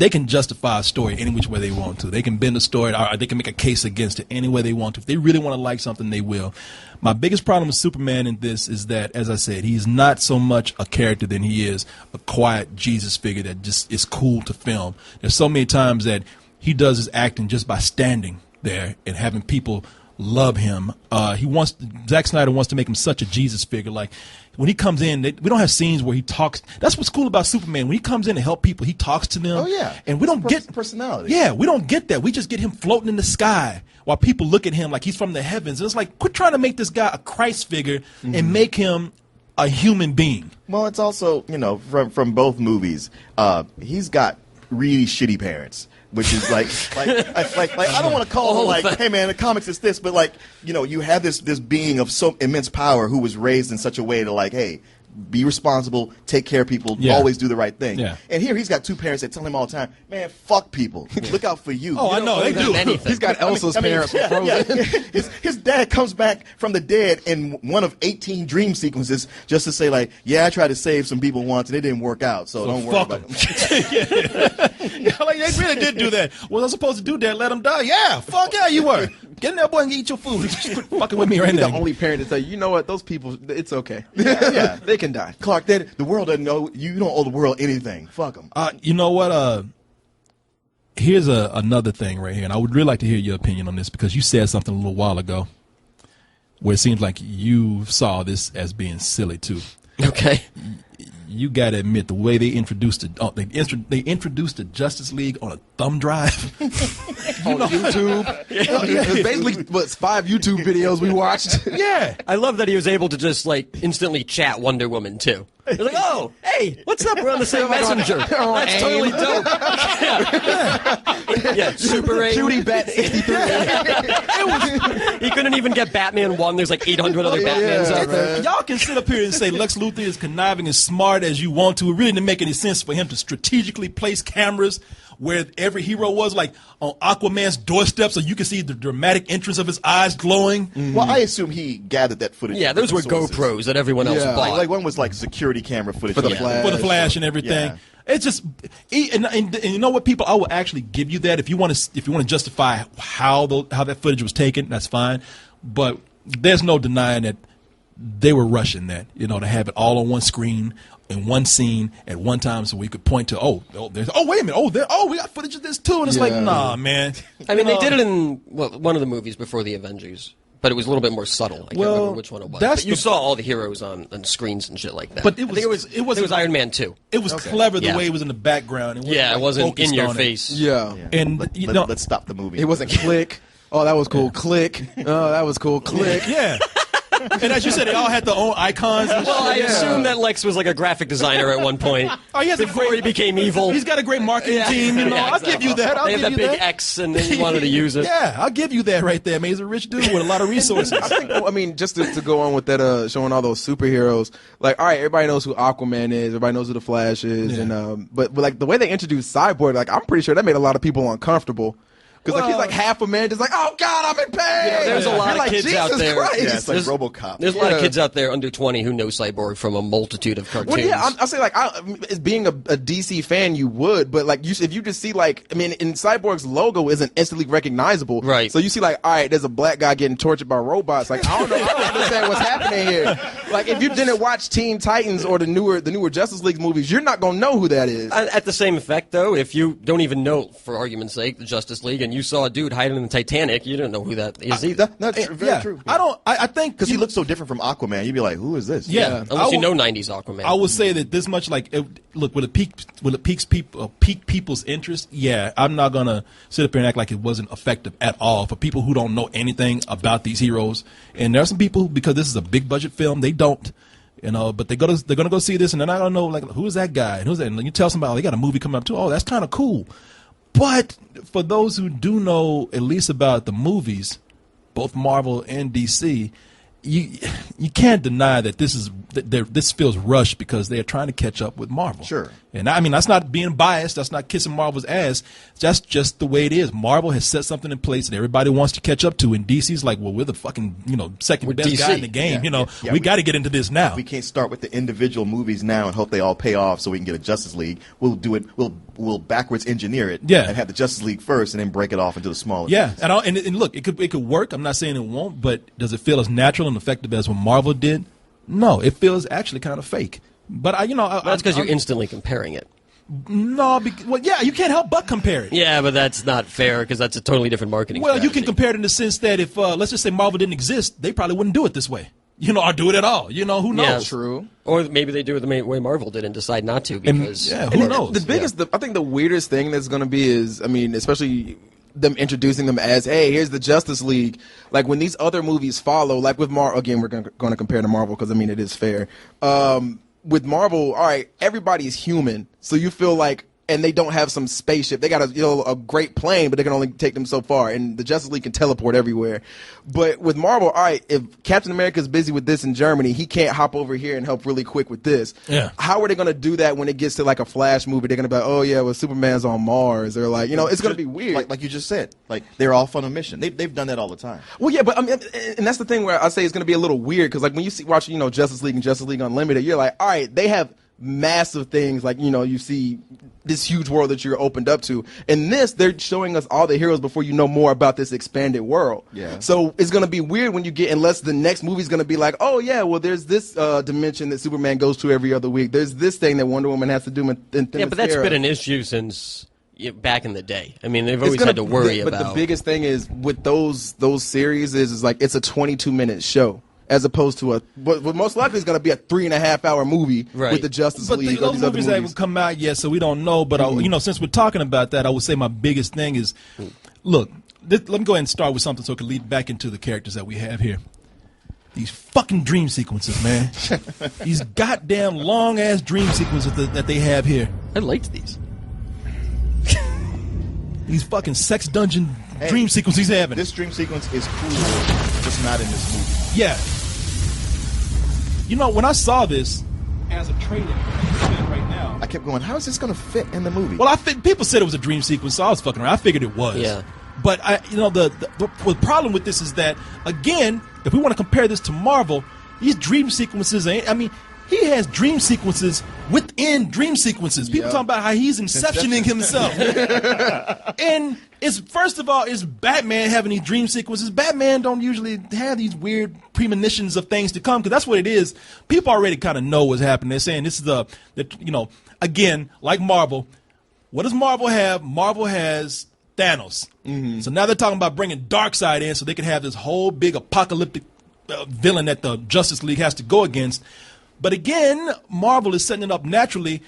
can justify a story any which way they want to. They can bend a story, or they can make a case against it any way they want to. If they really want to like something, they will. My biggest problem with Superman in this is that, as I said, he's not so much a character than he is a quiet Jesus figure that just is cool to film. There's so many times that he does his acting just by standing there and having people love him. Zack Snyder wants to make him such a Jesus figure. Like, when he comes in, we don't have scenes where he talks. That's what's cool about Superman. When he comes in to help people, he talks to them. Oh yeah, and we don't get personality. Yeah, we don't get that. We just get him floating in the sky while people look at him like he's from the heavens. And it's like, quit trying to make this guy a Christ figure and make him a human being. Well, it's also from both movies, he's got really shitty parents. Which is like I don't want to call him like, hey man, the comics is this, but like, you have this being of so immense power who was raised in such a way to like, hey, be responsible, take care of people, always do the right thing. Yeah. And here he's got two parents that tell him all the time, man, fuck people, look out for you. I know they do. He's got Elsa's parents from Frozen. His dad comes back from the dead in one of 18 dream sequences just to say like, yeah, I tried to save some people once and it didn't work out, so don't worry about them. Like they really did do that. Was I supposed to do that? Let them die? Yeah, fuck yeah, you were. Get in there, boy, and eat your food. Just quit fucking with me right now. The only parent to tell you know what? Those people, it's okay. Yeah. They can die. Clark, the world doesn't know. You don't owe the world anything. Fuck them. You know what? Here's another thing right here, and I would really like to hear your opinion on this because you said something a little while ago where it seems like you saw this as being silly too. Okay. You got to admit the way they introduced they introduced the Justice League on a thumb drive on YouTube. It's basically 5 YouTube videos we watched. Yeah, I love that he was able to just like instantly chat Wonder Woman too. He's like, oh, hey, what's up? We're on the same messenger. That's totally dope. Yeah, Super 8. Cutie Bat 63. He couldn't even get Batman 1. There's like 800 other Batmans out there. Y'all can sit up here and say Lex Luthor is conniving as smart as you want to. It really didn't make any sense for him to strategically place cameras where every hero was, like on Aquaman's doorstep, so you can see the dramatic entrance of his eyes glowing. Mm-hmm. Well, I assume he gathered that footage. Yeah, those were GoPros that everyone else bought. Like one was like security camera footage for the Flash. For the Flash and everything. It's just, and you know what, people, I will actually give you that if you want to justify how that footage was taken. That's fine, but there's no denying that they were rushing that, to have it all on one screen in one scene at one time, so we could point to wait a minute, we got footage of this too, and it's like, nah, man. I mean, they did it in one of the movies before the Avengers. But it was a little bit more subtle. I can't remember which one it was. But you saw all the heroes on screens and shit like that. But I think it was Iron Man 2. It was clever the way it was in the background. It wasn't in your face. Yeah. And let's stop the movie. It wasn't click. Oh, that was cool. Click. Oh, that was cool. Click. Yeah. And as you said, they all had their own icons. And I assume that Lex was like a graphic designer at one point. Before he became evil. He's got a great marketing team. I'll give you that. They have that big X, and then he wanted to use it. Yeah, I'll give you that right there. I mean, he's a rich dude with a lot of resources. I think, just to go on with that, showing all those superheroes, like, all right, everybody knows who Aquaman is, everybody knows who the Flash is, and but like the way they introduced Cyborg, like, I'm pretty sure that made a lot of people uncomfortable. Because he's like half a man, just like, oh God, I'm in pain. There's a lot of kids out there. Yeah, it's like RoboCop. There's a lot of kids out there under 20 who know Cyborg from a multitude of cartoons. Well, yeah, I'll say, like, as being a DC fan, you would, but like, if you just see, like, I mean, in Cyborg's logo isn't instantly recognizable, right? So you see, like, all right, there's a black guy getting tortured by robots. Like, I don't understand what's happening here. Like, if you didn't watch Teen Titans or the newer Justice League movies, you're not gonna know who that is. At the same effect, though, if you don't even know, for argument's sake, the Justice League, and you saw a dude hiding in the Titanic, you don't know who that is either. That's very true. I think because he looks so different from Aquaman, you'd be like, who is this? Yeah, unless you know 90s Aquaman. I would say that this much, like, look, will it pique people's interest? Yeah, I'm not gonna sit up here and act like it wasn't effective at all for people who don't know anything about these heroes. And there are some people, because this is a big budget film, they don't. But they're gonna go see this, and they're not gonna know, like, who's that guy and who's that. And you tell somebody, they got a movie coming up too. Oh, that's kind of cool. But for those who do know at least about the movies, both Marvel and DC, you can't deny that this feels rushed because they are trying to catch up with Marvel. Sure. And I mean, that's not being biased. That's not kissing Marvel's ass. That's just the way it is. Marvel has set something in place that everybody wants to catch up to, and DC's like, well, we're the fucking second best guy in the game. We got to get into this now. We can't start with the individual movies now and hope they all pay off so we can get a Justice League. We'll do it. We'll backwards engineer it. Yeah. And have the Justice League first, and then break it off into the smaller. Yeah. And look, it could work. I'm not saying it won't, but does it feel as natural and effective as what Marvel did? No, it feels actually kind of fake. But that's because you're instantly comparing it. No, you can't help but compare it. Yeah, but that's not fair because that's a totally different marketing strategy. You can compare it in the sense that if, let's just say Marvel didn't exist, they probably wouldn't do it this way. Or do it at all. Who knows? Yeah, true. Or maybe they do it the way Marvel did and decide not to because... who knows? The biggest, I think the weirdest thing that's going to be is, I mean, especially them introducing them as, hey, here's the Justice League. Like, when these other movies follow, like with Marvel, again, we're going to compare to Marvel because, I mean, it is fair. With Marvel, all right, everybody's human, so you feel like, and they don't have some spaceship. They got a great plane, but they can only take them so far, and the Justice League can teleport everywhere. But with Marvel, all right, if Captain America's busy with this in Germany, he can't hop over here and help really quick with this. Yeah. How are they going to do that when it gets to like a Flash movie? They're going to be like, oh yeah, well, Superman's on Mars, or like, it's going to be weird. Like you just said, like they're off on a mission. They've done that all the time. Well, yeah, but I mean, and that's the thing where I say it's going to be a little weird because like when you watch Justice League and Justice League Unlimited, you're like, all right, they have massive things like you see this huge world that you're opened up to. In this, they're showing us all the heroes before you know more about this expanded world. Yeah. So it's going to be weird when you get, unless the next movie's going to be like, oh yeah, well there's this dimension that Superman goes to every other week. There's this thing that Wonder Woman has to do. Yeah, but that's been an issue since back in the day. I mean, they've always had to worry about. But the biggest thing is with those series is like it's a 22-minute show. As opposed to what most likely is going to be a 3.5-hour movie with the Justice League. But those movies haven't come out yet, so we don't know. But since we're talking about that, I would say my biggest thing is, look, let me go ahead and start with something so it can lead back into the characters that we have here. These fucking dream sequences, man. These goddamn long ass dream sequences that they have here. I liked these. These fucking sex dungeon dream sequences he's having. This dream sequence is cool, just not in this movie. Yeah. When I saw this as a trailer right now, I kept going, how is this going to fit in the movie? Well, I think people said it was a dream sequence, so I was fucking around. I figured it was. Yeah. But the problem with this is that, again, if we want to compare this to Marvel, these dream sequences ain't. I mean, he has dream sequences within dream sequences. People talking about how he's inceptioning himself. And it's, first of all, it's Batman having these dream sequences. Batman don't usually have these weird premonitions of things to come, because that's what it is. People already kind of know what's happening. They're saying this is again, like Marvel. What does Marvel have? Marvel has Thanos. So now they're talking about bringing Darkseid in so they can have this whole big apocalyptic villain that the Justice League has to go against. But again, Marvel is setting it up naturally.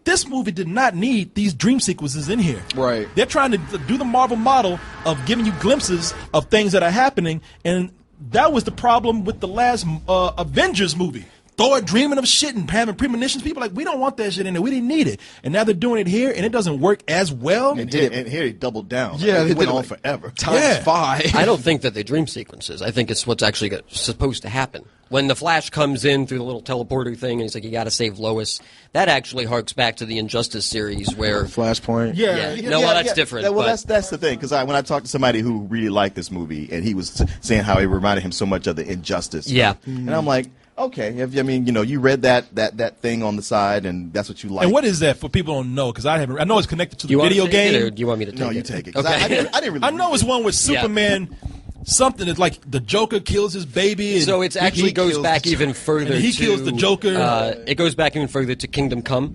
This movie did not need these dream sequences in here. Right. They're trying to do the Marvel model of giving you glimpses of things that are happening, and that was the problem with the last Avengers movie. Thor dreaming of shit and having premonitions. People are like, we don't want that shit in there. We didn't need it. And now they're doing it here, and it doesn't work as well. And here he doubled down. Yeah, it they went did on it forever. Times 5. I don't think that they dream sequences. I think it's what's actually supposed to happen. When the Flash comes in through the little teleporter thing and he's like, you got to save Lois, that actually harks back to the Injustice series where... Flashpoint. That's different. Yeah, well, that's the thing, because when I talked to somebody who really liked this movie, and he was saying how it reminded him so much of the Injustice. Yeah. And I'm like, okay, you read that thing on the side, and that's what you like. And what is that for people who don't know? Because I know it's connected to the video game. Or do you want me to take it? No, you take it. 'Cause Okay. I didn't really. I know it's one with Superman. Something that's like the Joker kills his baby. And So it actually goes back even further. And he kills the Joker. It goes back even further to Kingdom Come,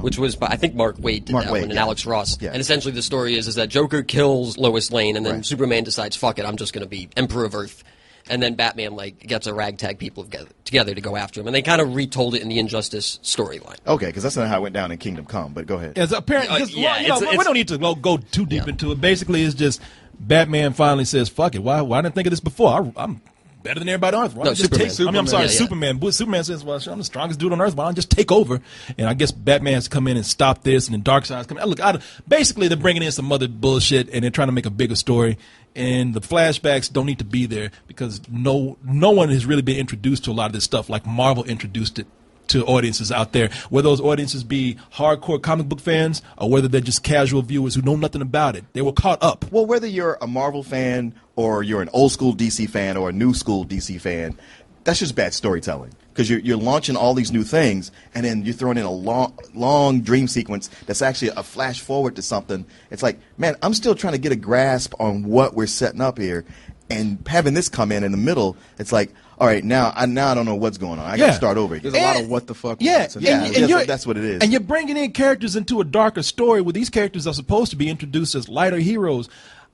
which was by, I think Mark Waid did that one, and Alex Ross. Yeah. And essentially the story is that Joker kills Lois Lane, and then Superman decides, fuck it, I'm just going to be Emperor of Earth. And then Batman gets a ragtag people together to go after him, and they kind of retold it in the Injustice storyline. Okay, because that's not how it went down in Kingdom Come. But go ahead. As apparently, we don't need to go too deep into it. Basically, it's just Batman finally says, "Fuck it. Why didn't I think of this before? I'm better than everybody on Earth. Why don't I just Superman. I'm sorry, Yeah. Superman. But Superman says, "Well, I'm the strongest dude on Earth. Why don't I just take over?" And I guess Batman has to come in and stop this, and then Darkseid's coming. Look, basically, they're bringing in some other bullshit, and they're trying to make a bigger story. And the flashbacks don't need to be there because no one has really been introduced to a lot of this stuff like Marvel introduced it to audiences out there, whether those audiences be hardcore comic book fans or whether they're just casual viewers who know nothing about it. They were caught up. Well, whether you're a Marvel fan or you're an old school DC fan or a new school DC fan, that's just bad storytelling. Because you're launching all these new things, and then you're throwing in a long dream sequence that's actually a flash forward to something. It's like, man, I'm still trying to get a grasp on what we're setting up here, and having this come in the middle, it's like, all right, now I don't know what's going on. I got to start over again. There's a lot of what the fuck. And that's what it is. And you're bringing in characters into a darker story where these characters are supposed to be introduced as lighter heroes.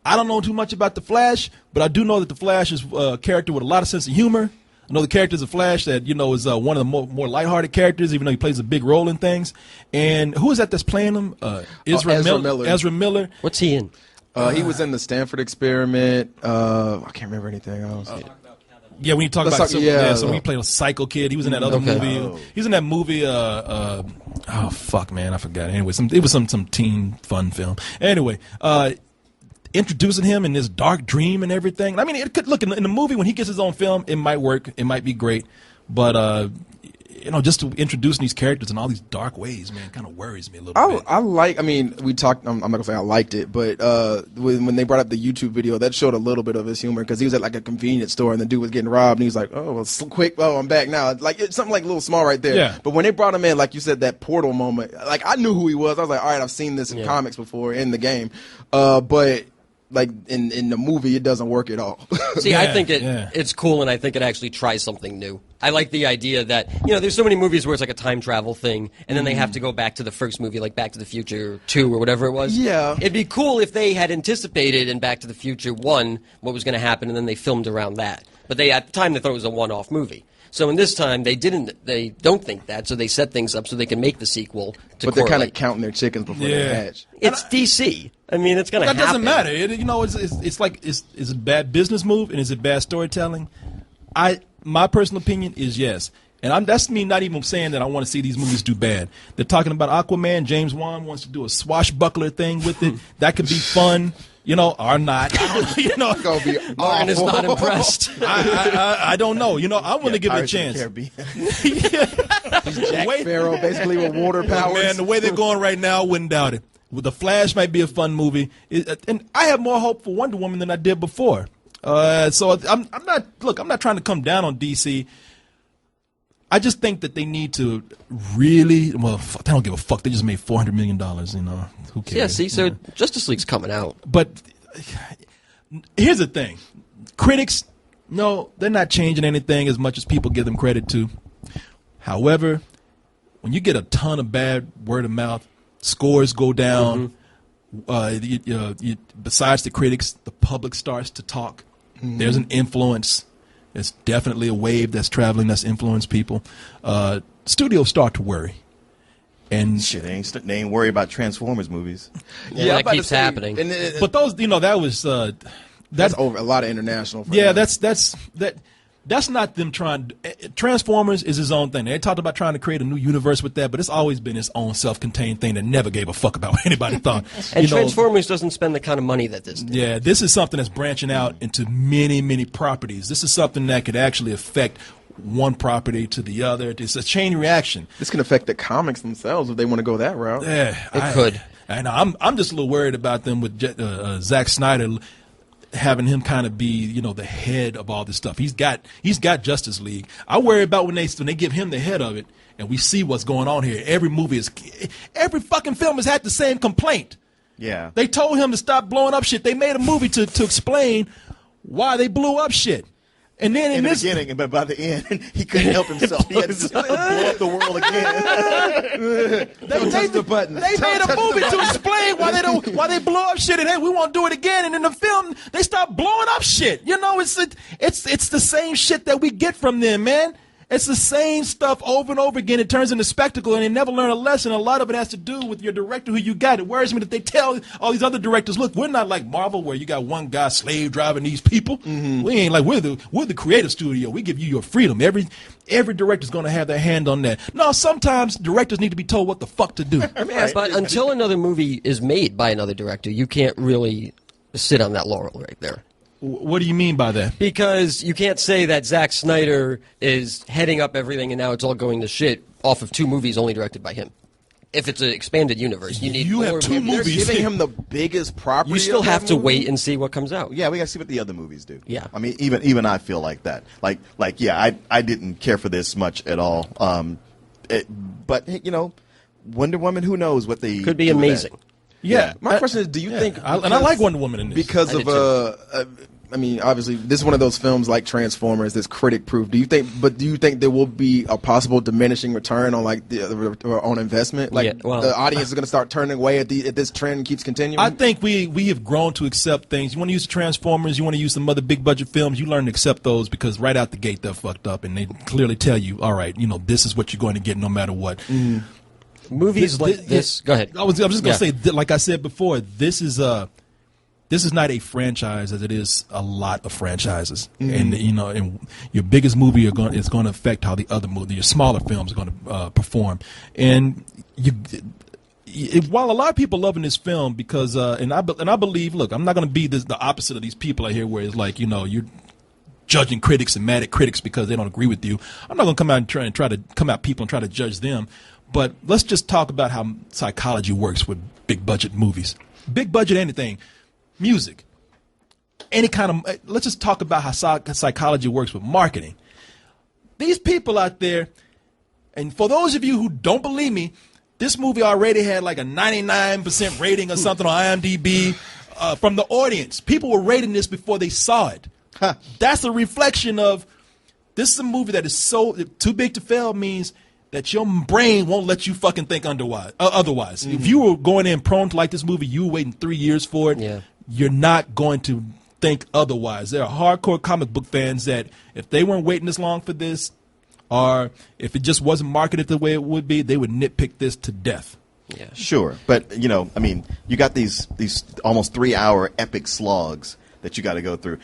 I don't know too much about the Flash, but I do know that the Flash is a character with a lot of sense of humor. I know the character is a Flash that, is one of the more lighthearted characters, even though he plays a big role in things. And who is that that's playing him? Ezra Miller. Ezra Miller. What's he in? He was in the Stanford Experiment. I can't remember anything else. Yeah, when you talk about so when he played a psycho kid, he was in that other movie. He was in that movie. Oh fuck, man, I forgot. Anyway, it was some teen fun film. Anyway, introducing him in this dark dream and everything. I mean, it could look in the movie when he gets his own film, it might work, it might be great, but just to introduce these characters in all these dark ways, man, kind of worries me a little bit. We talked. I'm not gonna say I liked it, but when they brought up the YouTube video, that showed a little bit of his humor because he was at like a convenience store and the dude was getting robbed, and he was like, "Oh, well, quick! Oh, I'm back now." Like it's something like a little small right there. Yeah. But when they brought him in, like you said, that portal moment, like I knew who he was. I was like, "All right, I've seen this in comics before in the game," but. Like in the movie, it doesn't work at all. See, I think it's cool, and I think it actually tries something new. I like the idea that there's so many movies where it's like a time travel thing, and then they have to go back to the first movie, like Back to the Future 2 or whatever it was. Yeah, it'd be cool if they had anticipated in Back to the Future 1 what was going to happen, and then they filmed around that. But at the time they thought it was a one-off movie. So in this time they don't think that, so they set things up so they can make the sequel to But they're kind of counting their chickens before they hatch. It's DC. I mean, it's going to happen. That doesn't matter. It's like, is it a bad business move and is it bad storytelling? My personal opinion is yes. And that's me not even saying that I want to see these movies do bad. They're talking about Aquaman. James Wan wants to do a swashbuckler thing with it. That could be fun. Or not. It's gonna be awful. Martin is not impressed. I don't know. I want to give it a chance. Jack Sparrow, basically with water powers. Man, the way they're going right now, I wouldn't doubt it. The Flash might be a fun movie, and I have more hope for Wonder Woman than I did before. So I'm not. Look, I'm not trying to come down on DC. I just think that they need to really, well, they don't give a fuck. They just made $400 million, you know. Who cares? Yeah, see, so Justice League's coming out. But here's the thing. Critics, no, they're not changing anything as much as people give them credit to. However, when you get a ton of bad word of mouth, scores go down. Besides the critics, the public starts to talk. There's an influence. It's definitely a wave that's traveling that's influenced people. Studios start to worry. And shit, they ain't worried about Transformers movies. Yeah, that keeps happening. But those, you know, that was that's over a lot of international. Yeah, that's not them trying. Transformers is his own thing. They talked about trying to create a new universe with that, but it's always been its own self-contained thing that never gave a fuck about what anybody thought. And Transformers doesn't spend the kind of money that this did. Yeah, this is something that's branching out into many, many properties. This is something that could actually affect one property to the other. It's a chain reaction. This can affect the comics themselves if they want to go that route. Yeah, it could. I know. I'm just a little worried about them with Zack Snyder having him kind of be, you know, the head of all this stuff. He's got Justice League. I worry about when they give him the head of it and we see what's going on here. Every fucking film has had the same complaint. Yeah. They told him to stop blowing up shit. They made a movie to explain why they blew up shit. And then in the beginning, but by the end, he couldn't help himself. He had to just blow up the world again. They made a movie to explain why they blow up shit, and hey, we won't do it again. And in the film, they stop blowing up shit. You know, it's the same shit that we get from them, man. It's the same stuff over and over again. It turns into spectacle, and they never learn a lesson. A lot of it has to do with your director who you got. It worries me that they tell all these other directors, look, we're not like Marvel where you got one guy slave driving these people. We ain't like, we're the creative studio. We give you your freedom. Every director's going to have their hand on that. No, sometimes directors need to be told what the fuck to do. But until another movie is made by another director, you can't really sit on that laurel right there. What do you mean by that? Because you can't say that Zack Snyder is heading up everything and now it's all going to shit off of 2 movies only directed by him. If it's an expanded universe, you need more have 2 movies. They're giving him the biggest property. You still have to wait and see what comes out. Yeah, we got to see what the other movies do. Yeah. I mean, even I feel like that. Like yeah, I didn't care for this much at all. But you know, Wonder Woman, who knows what they could be amazing. Yeah. My question is, do you think? I like Wonder Woman in this because I mean, obviously, this is one of those films like Transformers that's critic-proof. Do you think there will be a possible diminishing return on like on investment? Like the audience is going to start turning away if this trend keeps continuing. I think we have grown to accept things. You want to use the Transformers, you want to use some other big budget films. You learn to accept those because right out the gate they're fucked up, and they clearly tell you, all right, you know, this is what you're going to get no matter what. Movies like this. Go ahead. I was just going to say, like I said before, this is not a franchise as it is a lot of franchises, and you know, and your biggest movie is going to affect how the other movie, your smaller films are going to perform. And while a lot of people loving this film because, and I believe, look, I'm not going to be the opposite of these people out here where it's like, you know, you're judging critics and mad at critics because they don't agree with you. I'm not going to come out and try to come at people and try to judge them. But let's just talk about how psychology works with big budget movies, big budget anything. Music, any kind of, let's just talk about how psychology works with marketing. These people out there, and for those of you who don't believe me, this movie already had like a 99% rating or something on IMDb from the audience. People were rating this before they saw it. That's a reflection of, this is a movie that is so, too big to fail means that your brain won't let you fucking think otherwise. If you were going in prone to like this movie, you were waiting 3 years for it, you're not going to think otherwise. There are hardcore comic book fans that if they weren't waiting this long for this, or if it just wasn't marketed the way it would be, they would nitpick this to death. Yeah, sure. But, you know, I mean, you got these almost 3-hour epic slogs that you got to go through.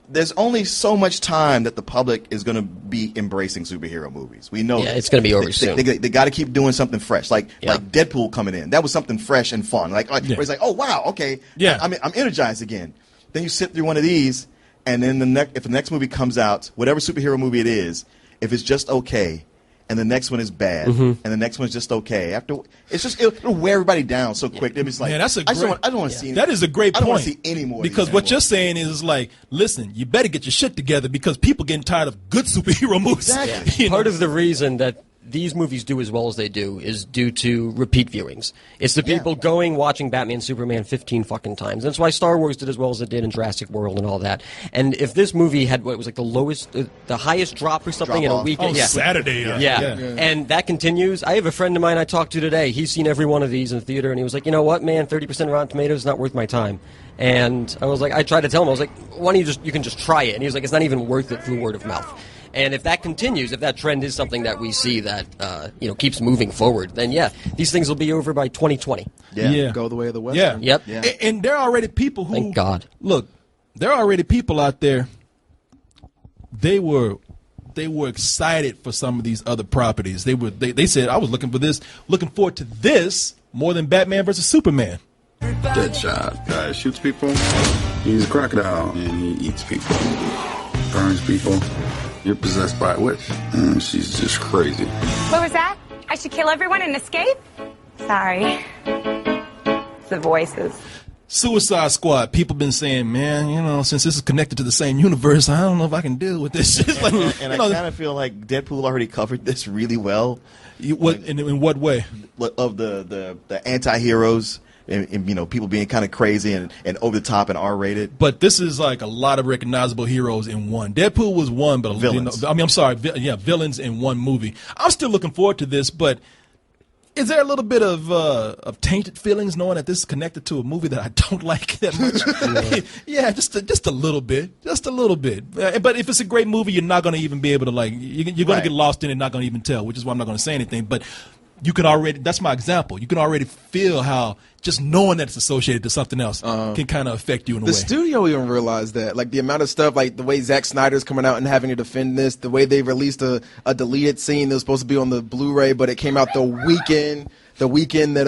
There's only so much time that the public is going to be embracing superhero movies. We know it's going to be over soon. They got to keep doing something fresh, like Deadpool coming in. That was something fresh and fun. Where it's like, oh wow, okay, I'm energized again. Then you sit through one of these, and then if the next movie comes out, whatever superhero movie it is, if it's just okay, and the next one is bad, and the next one's just okay. After it's just it'll wear everybody down so quick. It's like, Man, that's a I great. don't want to see. That is a great I point. don't want to see any more. Because what you're saying is like, listen, you better get your shit together because people getting tired of good superhero movies. Exactly. Part of the reason that these movies do as well as they do is due to repeat viewings. It's the people watching Batman, Superman 15 fucking times. That's why Star Wars did as well as it did in Jurassic World and all that. And if this movie had what was like the highest drop or something in a weekend, Saturday, and that continues. I have a friend of mine I talked to today. He's seen every one of these in the theater, and he was like, you know what, man, 30% Rotten Tomatoes is not worth my time. And I was like, I tried to tell him, I was like, why don't you can just try it? And he was like, it's not even worth it through word of mouth. And if that continues, if that trend is something that we see that keeps moving forward, then these things will be over by 2020. Go the way of the Western. Yep. Yeah. And there are already people who. Thank God. Look, there are already people out there. They were excited for some of these other properties. They said I was looking forward to this more than Batman versus Superman. Deadshot guy shoots people. He's a crocodile and he eats people, burns people. You're possessed by a witch. She's just crazy. What was that? I should kill everyone and escape? Sorry. It's the voices. Suicide Squad. People been saying, man, since this is connected to the same universe, I don't know if I can deal with this. Like, and I kind of feel like Deadpool already covered this really well. In what way? Of the anti-heroes. And people being kind of crazy and over the top and R-rated. But this is like a lot of recognizable heroes in one. Deadpool was one, but villains. Villains in one movie. I'm still looking forward to this, but is there a little bit of tainted feelings knowing that this is connected to a movie that I don't like that much? Yeah, just a little bit, But if it's a great movie, you're not going to even be able to you're going to get lost in it, not going to even tell. Which is why I'm not going to say anything, but. You can already, that's my example. You can already feel how just knowing that it's associated to something else can kind of affect you in a way. The studio even realized that. Like the amount of stuff, like the way Zack Snyder's coming out and having to defend this, the way they released a deleted scene that was supposed to be on the Blu-ray, but it came out the weekend that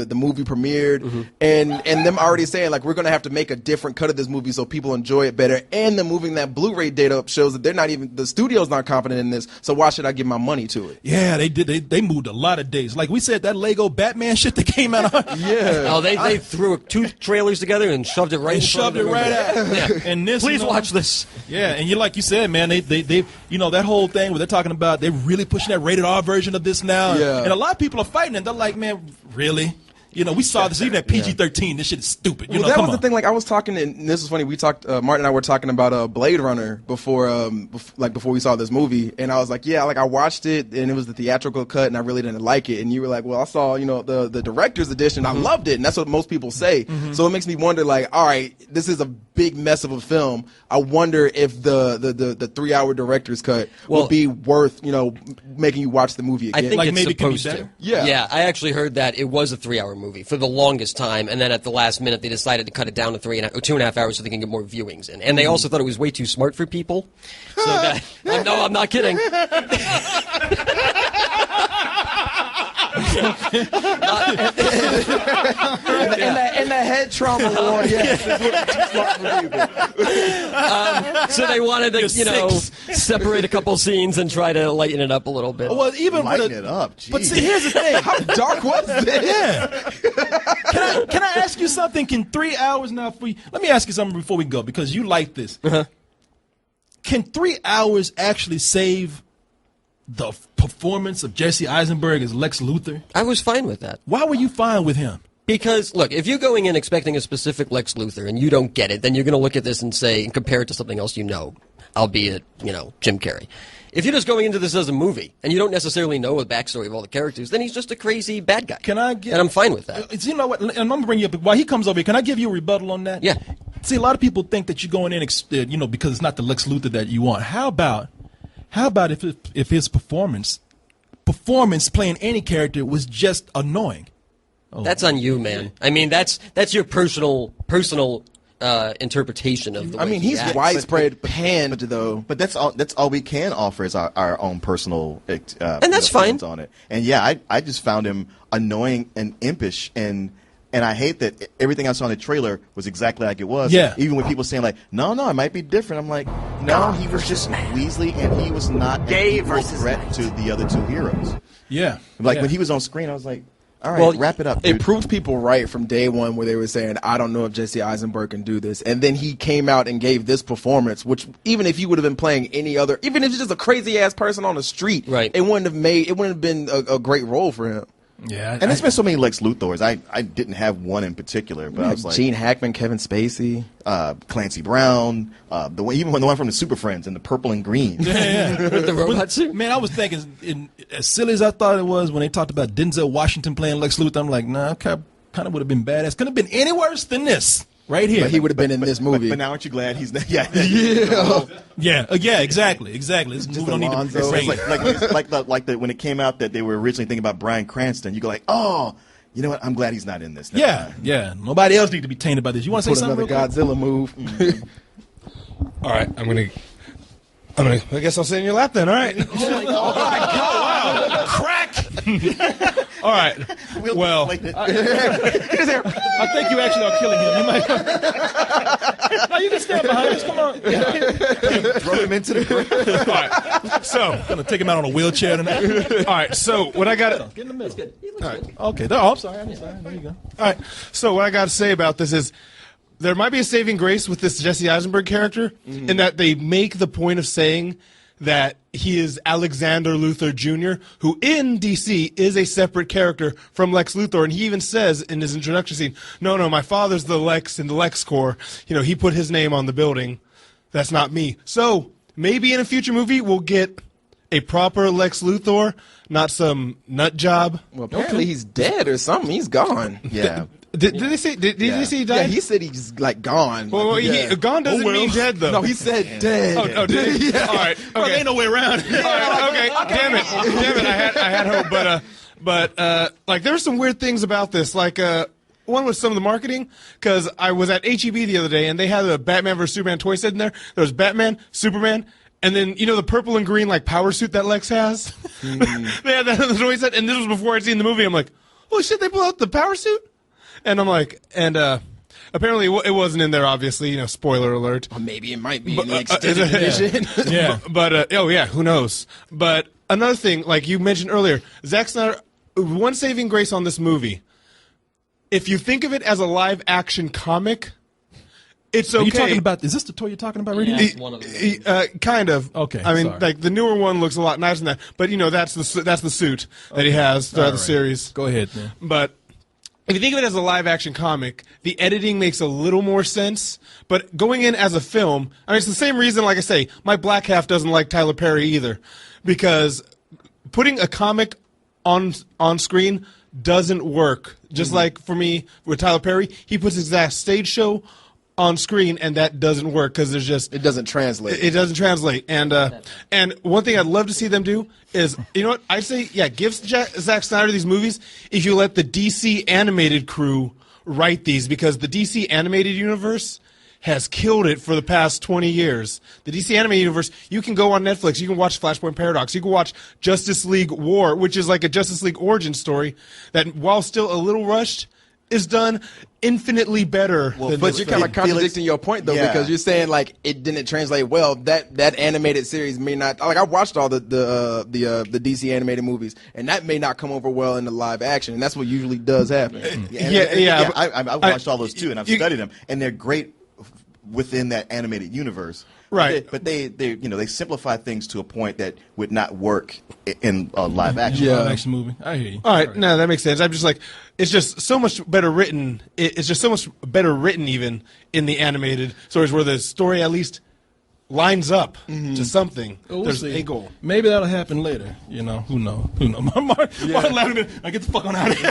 the movie premiered, and them already saying like we're gonna have to make a different cut of this movie so people enjoy it better, and them moving that Blu-ray data up shows that the studio's not confident in this, so why should I give my money to it? Yeah, they did. They moved a lot of days. Like we said, that Lego Batman shit that came out. They threw two trailers together and shoved it right. Shoved it right out. Yeah. And this, please watch this. Yeah, and like you said, man, they that whole thing where they're talking about they're really pushing that rated R version of this now, and a lot of people are fighting, and they're like, man, really? We saw this even at PG-13. This shit is stupid. That was the thing. Like I was talking, and this is funny. We talked. Martin and I were talking about Blade Runner before we saw this movie, and I was like, I watched it, and it was the theatrical cut, and I really didn't like it. And you were like, well, I saw the director's edition. I loved it, and that's what most people say. So it makes me wonder, like, all right, this is a big mess of a film. I wonder if the 3-hour director's cut will be worth making you watch the movie again. I think like it's maybe supposed it can to. be better? Yeah. I actually heard that it was a 3-hour movie for the longest time, and then at the last minute they decided to cut it down to 2.5 hours so they can get more viewings in. And they also thought it was way too smart for people. So that no, I'm not kidding. in the head trauma ward, so they wanted to, separate a couple scenes and try to lighten it up a little bit. Well, even lighten it up. Geez. But see, here's the thing: how dark was this? Yeah. Can I ask you something? Can 3 hours now? Let me ask you something before we go because you like this. Can 3 hours actually save the performance of Jesse Eisenberg as Lex Luthor? I was fine with that. Why were you fine with him? Because, look, if you're going in expecting a specific Lex Luthor and you don't get it, then you're going to look at this and compare it to something else albeit, Jim Carrey. If you're just going into this as a movie and you don't necessarily know the backstory of all the characters, then he's just a crazy bad guy. And I'm fine with that. You know what? And I'm going to bring you up. While he comes over here, can I give you a rebuttal on that? Yeah. See, a lot of people think that you're going in, because it's not the Lex Luthor that you want. How about if his performance playing any character was just annoying? That's on you, man. I mean, that's your personal interpretation of the way I mean, he's acts. widespread panned, though. But that's all we can offer is our own personal and that's fine on it. And I just found him annoying and impish and And I hate that everything I saw in the trailer was exactly like it was. Yeah. Even when people saying like, no, it might be different. I'm like, no, he was just Weasley, and he was not an equal threat to the other two heroes. Yeah. Like yeah. when he was on screen, I was like, all right, wrap it up, dude. It proved people right from day one where they were saying, I don't know if Jesse Eisenberg can do this. And then he came out and gave this performance, which even if he would have been playing any other, even if it's just a crazy-ass person on the street, right. it wouldn't have been a great role for him. Yeah, and there's been so many Lex Luthors. I didn't have one in particular, but I was like Gene Hackman, Kevin Spacey, Clancy Brown, the one from the Super Friends in the purple and green. Yeah. With the robot suit. Man, I was thinking, as silly as I thought it was when they talked about Denzel Washington playing Lex Luthor, I'm like, nah, kind of would have been badass. Couldn't have been any worse than this. Right here. But he would have been in this movie. But now aren't you glad he's not? Yeah, exactly. This movie don't need to be it's like when it came out that they were originally thinking about Bryan Cranston. You go like, oh, you know what? I'm glad he's not in this. Yeah. Nobody else needs to be tainted by this. You want to say something? Another Godzilla move. All right, I'm gonna. I guess I'll sit in your lap then. All right. Oh my God! Wow. Crack. All right. Well, I think you actually are killing him. You might. No, you can stand behind us. Come on. Throw him into the ground. All right. So I'm gonna take him out on a wheelchair tonight. All right. So what I got. Get in the middle. Good. All right. Okay. Oh, I'm sorry. There you go. All right. So what I got to say about this is there might be a saving grace with this Jesse Eisenberg character in that they make the point of saying that he is Alexander Luthor Jr., who in DC is a separate character from Lex Luthor. And he even says in his introduction scene, no, my father's the Lex in the Lex Corps. You know, he put his name on the building. That's not me. So maybe in a future movie we'll get a proper Lex Luthor, not some nut job. Well, apparently he's dead or something. He's gone. Yeah. Did they say? Did they say he died? Yeah, he said he's like gone. Well, gone doesn't mean dead though. No, he said dead. Oh, did he? Yeah. All right. Okay. Well, there ain't no way around. All right. Okay. Damn it. I had hope, but like there were some weird things about this. Like one was some of the marketing, because I was at HEB the other day and they had a Batman vs Superman toy set in there. There was Batman, Superman. And then, you know, the purple and green, like, power suit that Lex has? They had that in the toy set, and this was before I'd seen the movie. I'm like, holy shit, they pull out the power suit? And I'm like, apparently it wasn't in there, obviously, you know, spoiler alert. Or maybe it might be in the extended edition. Yeah. But who knows? But another thing, like you mentioned earlier, Zack Snyder, one saving grace on this movie, if you think of it as a live-action comic, it's okay. Are you talking about? Is this the toy you're talking about, Radio? Yeah, one of them. Kind of. Okay. I mean, sorry. like the newer one looks a lot nicer than that. But you know, that's the suit that he has throughout the series. Go ahead, man. But if you think of it as a live-action comic, the editing makes a little more sense. But going in as a film, I mean, it's the same reason. Like I say, my black half doesn't like Tyler Perry either, because putting a comic on screen doesn't work. Just like for me with Tyler Perry, he puts his exact stage show on screen, and that doesn't work because there's just It doesn't translate. It doesn't translate. And one thing I'd love to see them do is, you know what? I'd say, yeah, give Zack Snyder these movies if you let the DC animated crew write these, because the DC animated universe has killed it for the past 20 years. The DC animated universe, you can go on Netflix, you can watch Flashpoint Paradox, you can watch Justice League War, which is like a Justice League origin story that, while still a little rushed, is done infinitely better. But you're kind of contradicting your point, though, because you're saying like it didn't translate well. That animated series may not. Like I watched all the DC animated movies, and that may not come over well in the live action, and that's what usually does happen. I've watched all those too, and I've studied them, and they're great within that animated universe. Right. But they simplify things to a point that would not work in a live action. Live action movie. I hear you. All right, no, that makes sense. I'm just like, it's just so much better written. It's just so much better written even in the animated stories, where the story at least lines up to something. We'll There's see. a goal. Maybe that'll happen later. You know, who knows? Martin Letterman, I get the fuck on out of here.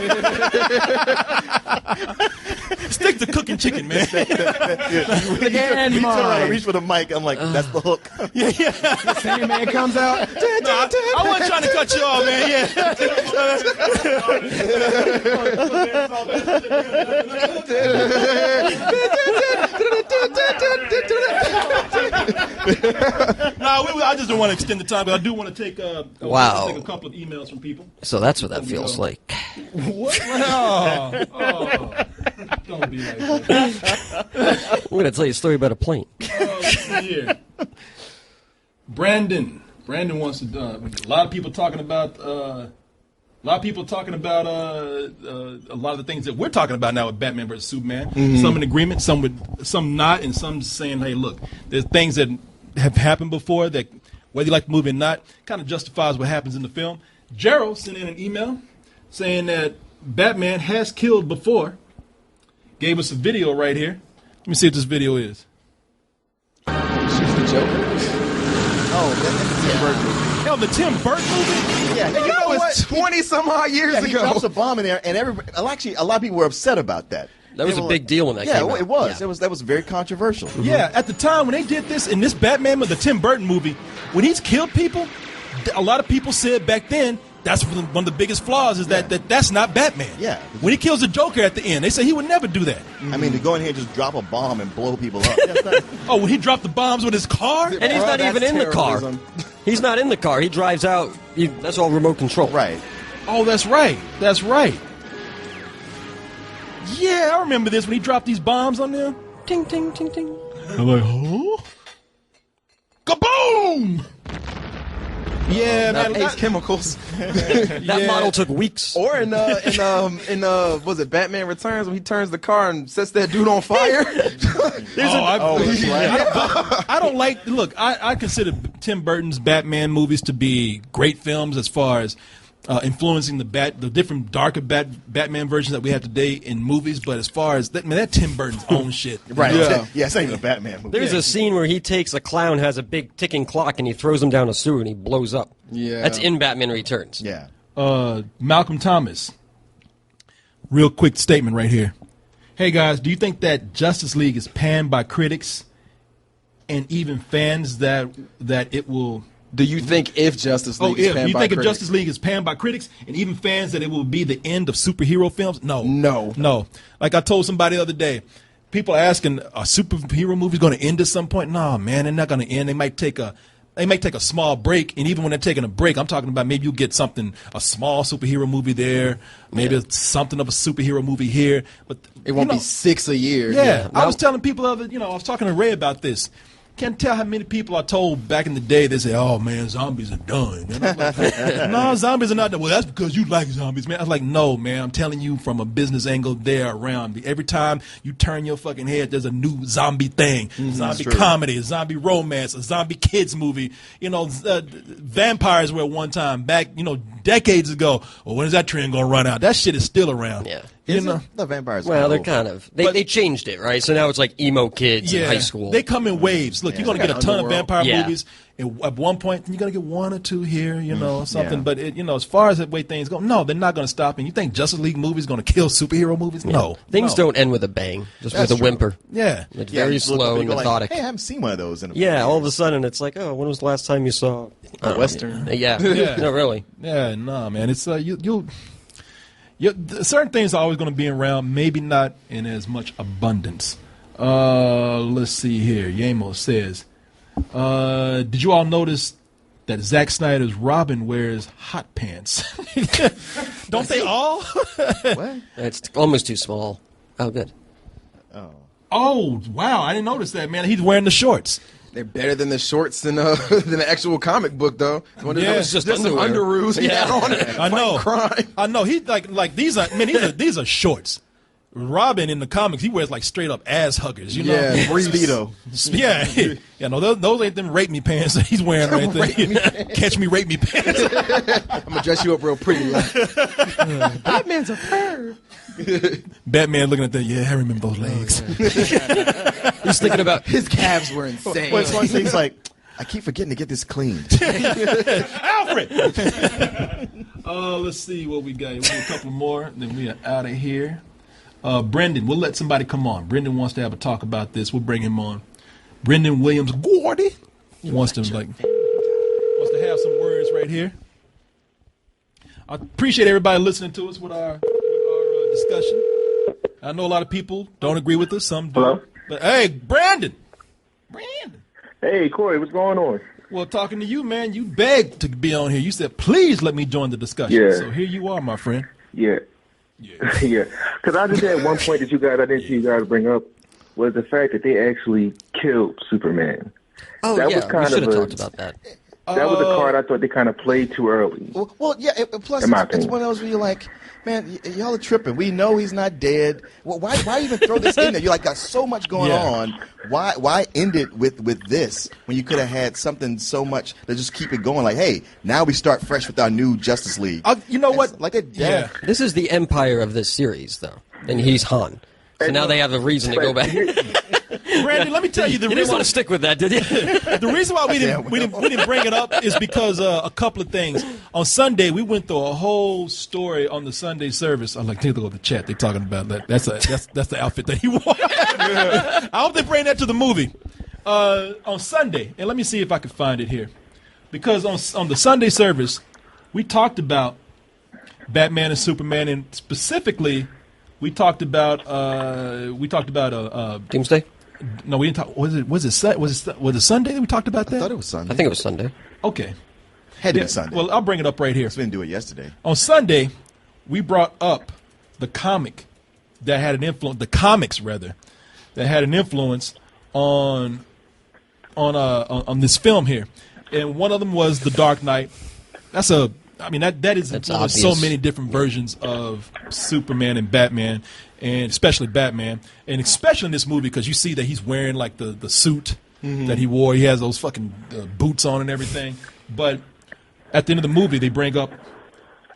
Stick to cooking chicken, man. When you turn around and reach for the mic, I'm like, that's the hook. The Sandman comes out. I wasn't trying to cut you off, man. Yeah. I just don't want to extend the time, but I do want to take Wow. take a couple of emails from people. So that's what that feels like. What? Oh, don't be like that. I'm going to tell you a story about a plane. Let's see here. Brandon wants to. A lot of people talking about. A lot of the things that we're talking about now with Batman versus Superman. Mm-hmm. Some in agreement, some not, and some saying, "Hey, look, there's things that have happened before that, whether you like the movie or not, kind of justifies what happens in the film." Gerald sent in an email saying that Batman has killed before. Gave us a video right here. Let me see what this video is. She's the Joker. Oh, that's the Tim Burton movie. Hell, the Tim Burton movie? Yeah, You know what? 20 some odd years yeah, he ago. drops a bomb in there, and everybody. Well, actually, a lot of people were upset about that. That was They a were big like- deal when that came out. it was. Yeah. That was very controversial. Yeah, at the time when they did this in this Batman with the Tim Burton movie, when he's killed people, a lot of people said back then that's one of the biggest flaws is that's not Batman. Yeah. When he kills the Joker at the end, they say he would never do that. I mean, to go in here and just drop a bomb and blow people up. That's not, Oh, when he dropped the bombs with his car? And he's not That's even in the car. terrorism. He's not in the car. He drives out. That's all remote control. right. Oh, that's right. That's right. Yeah, I remember this when he dropped these bombs on them. Ting, ting, ting, ting. I'm like, huh? Kaboom! Yeah, man. Ace Chemicals. That model took weeks. Or in was it Batman Returns when he turns the car and sets that dude on fire? That's right. I don't like. Look, I consider Tim Burton's Batman movies to be great films as far as influencing the different darker Batman versions that we have today in movies. But as far as that Tim Burton's own shit, Right. Yeah. Yeah, it's not even a Batman movie. There's a scene where he takes a clown, has a big ticking clock, and he throws him down a sewer and he blows up. Yeah. That's in Batman Returns. Yeah. Malcolm Thomas. Real quick statement right here. Hey guys, do you think that Justice League is panned by critics and even fans that it will? Do you think if Justice League is panned you by think if critics? Justice League is panned by critics and even fans that it will be the end of superhero films? No. Like I told somebody the other day, people are asking, are superhero movies going to end at some point? No, man, they're not going to end. They might take a small break, and even when they're taking a break, I'm talking about maybe you get a small superhero movie there, maybe something of a superhero movie here, but It won't be 6 a year. yeah. I was telling people I was talking to Ray about this. Can't tell how many people I told back in the day, they say, oh, man, zombies are done. And I'm like, no, zombies are not done. Well, that's because you like zombies, man. I was like, no, man, I'm telling you from a business angle, they're around. Every time you turn your fucking head, there's a new zombie thing. Zombie comedy, a zombie romance, a zombie kids movie. Vampires were at one time back, decades ago. Well, when is that trend going to run out? That shit is still around. Yeah. The vampires. Well, are they're old. kind of. They changed it, right? So now it's like emo kids in high school. They come in waves. Look, you're going to get a ton of vampire Yeah. movies. And at one point, you're going to get one or two here, something. Yeah. But, as far as the way things go, no, they're not going to stop. And you think Justice League movies going to kill superhero movies? No. Things no. don't end with a bang, just That's with a true. whimper. Yeah. It's Yeah, very you look up slow and and go like, methodic. hey, I haven't seen one of those in a Yeah, all of a sudden it's like, oh, when was the last time you saw A Western. Yeah. Yeah. No, really. Yeah, no, man. It's certain things are always going to be around, maybe not in as much abundance. Let's see here. Yamo says, did you all notice that Zack Snyder's Robin wears hot pants? Don't they all? What? It's almost too small. Oh, good. Oh, wow. I didn't notice that, man. He's wearing the shorts. They're better than the shorts than the actual comic book, though. Yeah. It's just some underoos he had on it. I know. Crime. I know. He's like these are these are shorts. Robin in the comics, he wears like straight up ass huggers, Yeah, Speedo. Yeah, no, those ain't them rape me pants that he's wearing right there. Catch me, rape me pants. I'm gonna dress you up real pretty. Batman's a perv. Batman looking at that. Yeah, I remember those legs. He's thinking about His calves were insane. Well, it's one thing. He's like, I keep forgetting to get this cleaned. Alfred. Let's see what we got. We'll do a couple more, then we are out of here. Brendan, we'll let somebody come on. Brendan wants to have a talk about this. We'll bring him on. Brendan Williams Gordy wants to have some words right here. I appreciate everybody listening to us with our discussion. I know a lot of people don't agree with us. Some do. Hello? But hey, Brandon. Hey, Corey, what's going on? Well, talking to you, man, you begged to be on here. You said, please let me join the discussion. Yeah. So here you are, my friend. Yeah. Yeah. Because I just had one point that I didn't see you guys bring up was the fact that they actually killed Superman. Oh, that yeah, was kind we should have of talked about that. That was a card I thought they kind of played too early. Well, yeah. Plus, In my it's opinion. one of those where you're like, man, y'all are tripping. We know he's not dead. Well, why even throw this in there? You're like, got so much going on. Why end it with this when you could have had something so much to just keep it going? Like, hey, now we start fresh with our new Justice League. You know what? Like a death. This is the empire of this series, though, and he's Han. So now they have a reason to go back. Randy, let me tell you the You reason. didn't want to stick with that, did you? The reason why we didn't bring it up is because a couple of things. On Sunday, we went through a whole story on the Sunday service. I'm like, take a look at the chat. They're talking about that. That's the outfit that he wore. I hope they bring that to the movie on Sunday. And let me see if I can find it here, because on the Sunday service, we talked about Batman and Superman, and specifically, we talked about Doomsday. No, we didn't talk. Was it Sunday that we talked about that? I thought it was Sunday. I think it was Sunday. Okay. Had to be Sunday. Well, I'll bring it up right here. We didn't do it yesterday. On Sunday, we brought up the comic that had an influence. The comics, rather, that had an influence on this film here, and one of them was The Dark Knight. That is influenced so many different versions of Superman and Batman, and especially Batman, and especially in this movie because you see that he's wearing like the suit that he wore. He has those fucking boots on and everything. But at the end of the movie, they bring up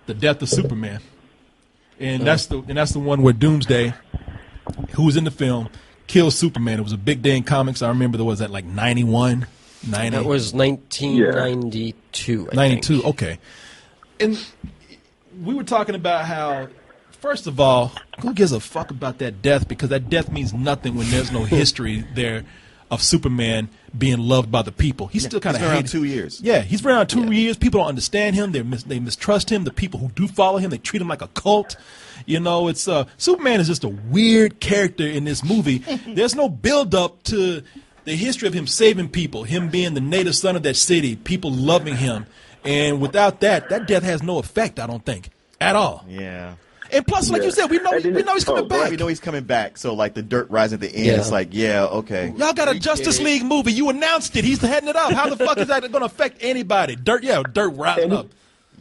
the death of Superman, and that's the one where Doomsday, who was in the film, kills Superman. It was a big day in comics. I remember there was that like 91, 90. That was 1992. I 92. think. Okay. And we were talking about how, first of all, who gives a fuck about that death? Because that death means nothing when there's no history there of Superman being loved by the people. He's still kind of around 2 years. Yeah, he's been around 2 years. People don't understand him. They mistrust him. The people who do follow him, they treat him like a cult. You know, it's Superman is just a weird character in this movie. There's no build up to the history of him saving people, him being the native son of that city, people loving him. And without that death has no effect, I don't think, at all. Yeah. And plus, like you said, we know he's coming back. We know he's coming back. So, like, the dirt rising at the end, it's like, yeah, okay. Y'all got a Justice League movie. You announced it. He's heading it up. How the fuck is that going to affect anybody? Dirt rising up.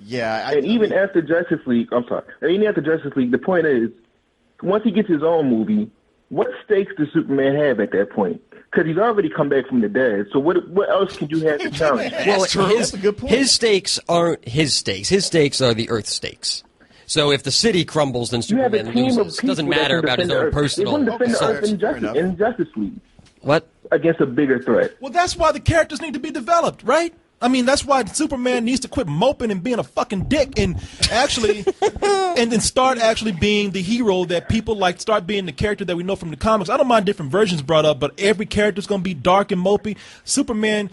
Yeah. And even after Justice League, the point is, once he gets his own movie, what stakes does Superman have at that point? Because he's already come back from the dead. So what else can you have to challenge? Well, That's a good point. His stakes aren't his stakes. His stakes are the Earth stakes. So if the city crumbles, then You have a Superman team of loses. people Doesn't that matter can about his defend own Earth. personal They wouldn't defend the Earth assault. in Justice League. What? Against a bigger threat. Well, that's why the characters need to be developed, right? I mean, that's why Superman needs to quit moping and being a fucking dick and actually, and then start actually being the hero that people like, start being the character that we know from the comics. I don't mind different versions brought up, but every character's going to be dark and mopey. Superman,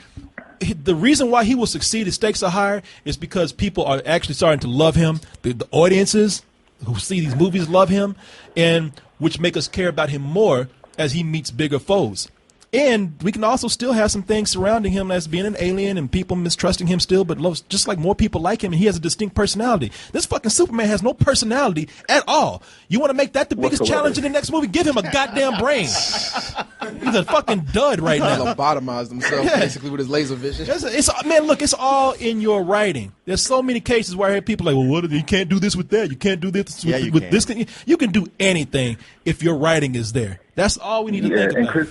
the reason why he will succeed, his stakes are higher, is because people are actually starting to love him. The audiences who see these movies love him, and which make us care about him more as he meets bigger foes. And we can also still have some things surrounding him as being an alien and people mistrusting him still, but just like more people like him, and he has a distinct personality. This fucking Superman has no personality at all. You want to make that the biggest challenge in the next movie? Give him a goddamn brain. He's a fucking dud right now. Lobotomized himself basically with his laser vision. Man, look, it's all in your writing. There's so many cases where I hear people like, well, you can't do this with that. You can't do this with this. You can do anything if your writing is there. That's all we need to think about.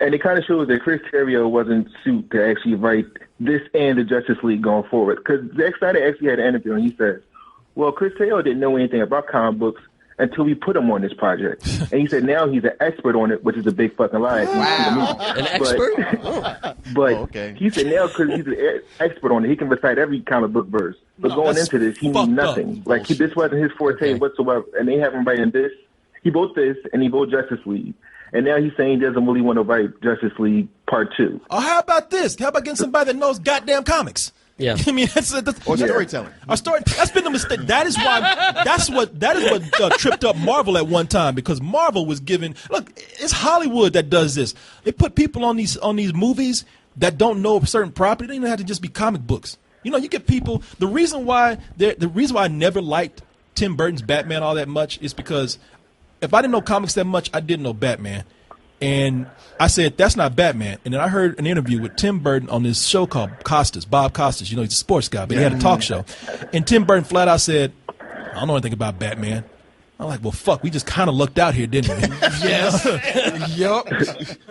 And it kind of shows that Chris Terrio wasn't suited to actually write this and the Justice League going forward. Because Zack Snyder actually had an interview, and he said, well, Chris Terrio didn't know anything about comic books until we put him on this project. And he said now he's an expert on it, which is a big fucking lie. Wow. An expert? But he said now because he's an expert on it, he can recite every comic book verse. But going into this, he knew nothing. Like, this wasn't his forte whatsoever. And they have him writing this. He wrote this, and he wrote Justice League. And now he's saying he doesn't really want to write Justice League Part 2. Oh, how about this? How about getting somebody that knows goddamn comics? Yeah. I mean, that's Or storytelling. That's been the mistake. That is what tripped up Marvel at one time, because Marvel was giving. Look, it's Hollywood that does this. They put people on these movies that don't know a certain property. They don't have to just be comic books. You know, you get people. The reason why I never liked Tim Burton's Batman all that much is because if I didn't know comics that much, I didn't know Batman. And I said, that's not Batman. And then I heard an interview with Tim Burton on this show called Bob Costas. You know, he's a sports guy, but he had a talk show. And Tim Burton flat out said, I don't know anything about Batman. I'm like, well, fuck, we just kind of lucked out here, didn't we? Yes. Yup.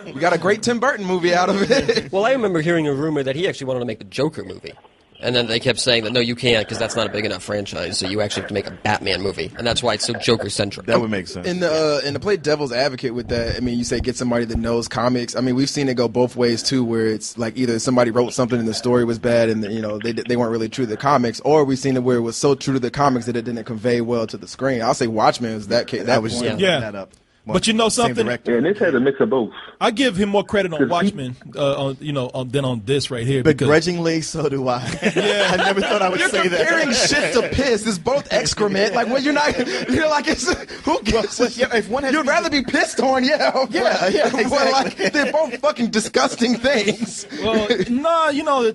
We got a great Tim Burton movie out of it. Well, I remember hearing a rumor that he actually wanted to make the Joker movie. And then they kept saying that, no, you can't, because that's not a big enough franchise, so you actually have to make a Batman movie. And that's why it's so Joker-centric. That would make sense. And to play devil's advocate with that, I mean, you say get somebody that knows comics. I mean, we've seen it go both ways, too, where it's like either somebody wrote something and the story was bad and, you know, they weren't really true to the comics, or we've seen it where it was so true to the comics that it didn't convey well to the screen. I'll say Watchmen is that case. That was that up. But you know something? Yeah, and this has a mix of both. I give him more credit on Watchmen, than on this right here. Begrudgingly, so do I. Yeah. I never thought I would say that. You're comparing shit to piss. It's both excrement. Like, when you're like, it's who cares? If one has You'd rather be pissed on, exactly. Like, they're both fucking disgusting things. Well, no, you know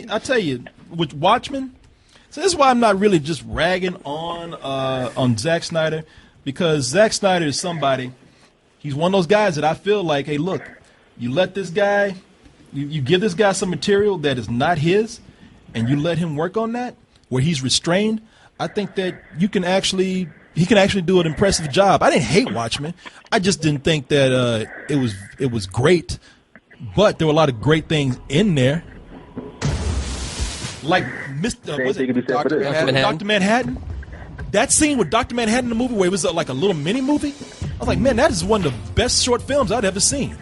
I tell you, with Watchmen. So this is why I'm not really just ragging on Zack Snyder. Because Zack Snyder is somebody, he's one of those guys that I feel like, hey, look, you let this guy, you give this guy some material that is not his, and you let him work on that, where he's restrained, I think that he can actually do an impressive job. I didn't hate Watchmen. I just didn't think that it was great, but there were a lot of great things in there. Like Dr. Manhattan. That scene with Dr. Manhattan in the movie where it was like a little mini movie, I was like, man, that is one of the best short films I'd ever seen.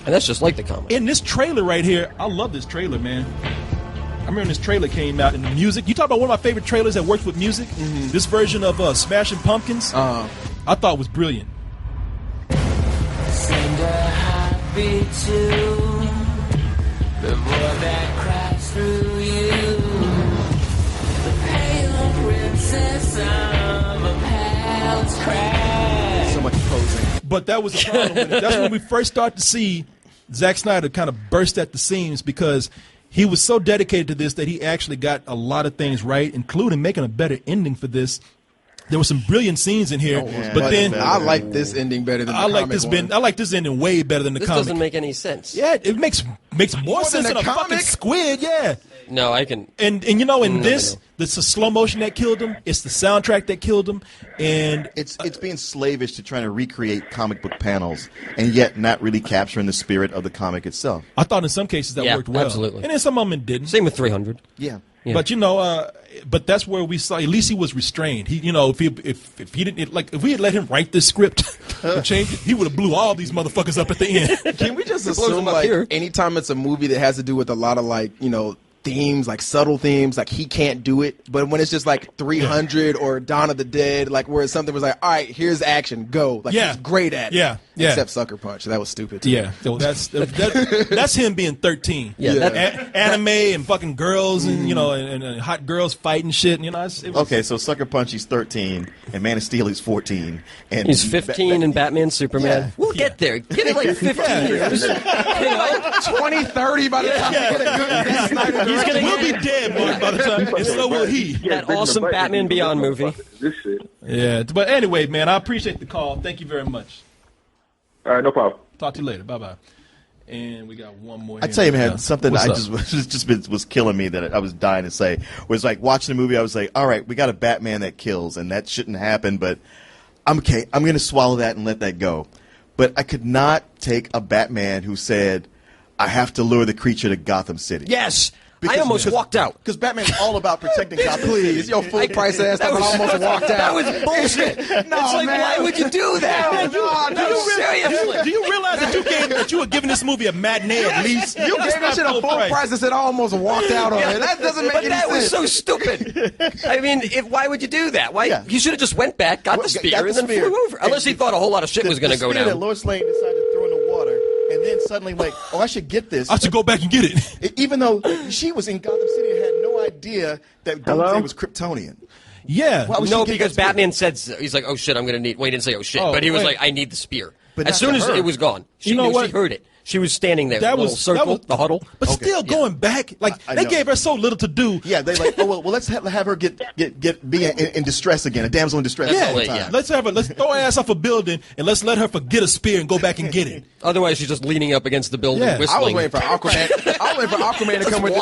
And that's just like the comic. In this trailer right here, I love this trailer, man. I remember when this trailer came out and the music. You talk about one of my favorite trailers that works with music. Mm-hmm. This version of Smashing Pumpkins, I thought was brilliant. Send a heartbeat to the boy that cries through you. So much posing. But that was a problem with it. That's when we first started to see Zack Snyder kind of burst at the seams, because he was so dedicated to this that he actually got a lot of things right, including making a better ending for this. There were some brilliant scenes in here, but then I like this ending better than the comic one. I like this ending way better than the comic. This doesn't make any sense. Yeah, it makes more sense than a fucking squid. Yeah. No, I can. And you know, in this, it's the slow motion that killed him. It's the soundtrack that killed him, and it's being slavish to trying to recreate comic book panels, and yet not really capturing the spirit of the comic itself. I thought in some cases that worked well, absolutely, and in some of them it didn't. Same with 300. Yeah. But you know, but that's where we saw. At least he was restrained. He, you know, if he didn't if we had let him write this script and change it, he would have blew all these motherfuckers up at the end. Can we just assume like anytime it's a movie that has to do with a lot of like, you know, themes, like subtle themes, like he can't do it, but when it's just like 300 or Dawn of the Dead, like where something was like, all right, here's action, go, like he's great at it. Yeah. Except Sucker Punch, that was stupid too. Yeah, so that's him being 13. Anime and fucking girls and you know and hot girls fighting shit. And, you know, okay, so Sucker Punch he's 13 and Man of Steel he's 14 and he's 15 in Batman Superman. Yeah. We'll get there. Get it like 15 years. You know, 2030 by the time we get a good we'll be dead, Mark, by the time, and so will he. That awesome Batman Beyond movie. Yeah, but anyway, man, I appreciate the call. Thank you very much. All right, no problem. Talk to you later. Bye-bye. And we got one more. I tell you, man, something was killing me that I was dying to say was like watching the movie. I was like, all right, we got a Batman that kills, and that shouldn't happen, but I'm okay. I'm going to swallow that and let that go. But I could not take a Batman who said, I have to lure the creature to Gotham City. Yes. I almost walked out. Because Batman's all about protecting Gotham City. Please, your full price ass. I almost walked out. That was bullshit. No, it's like, man. why would you do that? Seriously. Do you realize that you were giving this movie a matinee at least? You gave that shit a full price and said I almost walked out on it. That doesn't make any sense. But that was so stupid. I mean, why would you do that? Why? Yeah. You should have just went back, got the spear, and then flew over. Unless he thought a whole lot of shit was going to go down. That Lois Lane decided to throw in the water and then suddenly like, oh, I should get this. I should go back and get it. Even though she was in Gotham City and had no idea that Doomsday was Kryptonian. Yeah. No, because Batman said so. He's like, oh shit, I'm going to need. Well, he didn't say oh shit, but he was like, I need the spear. But as soon as it was gone, she knew, she heard it. She was standing there, the little circle, the huddle. But still going back, like they gave her so little to do. Yeah, they like, oh well, let's have her be in distress again, a damsel in distress. Yeah. Let's throw her ass off a building and let's let her forget a spear and go back and get it. Other's she's just leaning up against the building, whistling. I was waiting for Aquaman to come with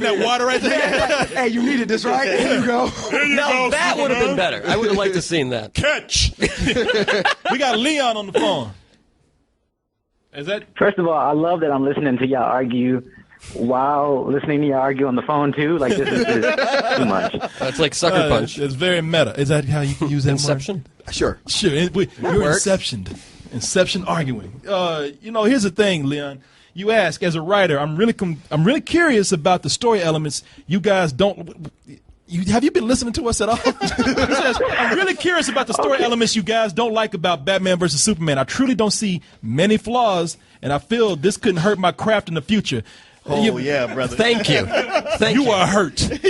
that water right there. Hey, you needed this, right? Here you go. Now that would have been better. I would have liked to have seen that. Catch. We got Leon on the phone. Is that? First of all, I love that I'm listening to y'all argue while listening to y'all argue on the phone too. Like this is too much. That's like Sucker Punch. It's very meta. Is that how you can use that Inception? Word? Sure. You're inceptioned. Inception arguing. Here's the thing, Leon. You ask as a writer. I'm really curious about the story elements. You guys don't. Have you been listening to us at all? I'm really curious about the story elements you guys don't like about Batman versus Superman. I truly don't see many flaws, and I feel this couldn't hurt my craft in the future. Yeah, brother. Thank you. You are hurt.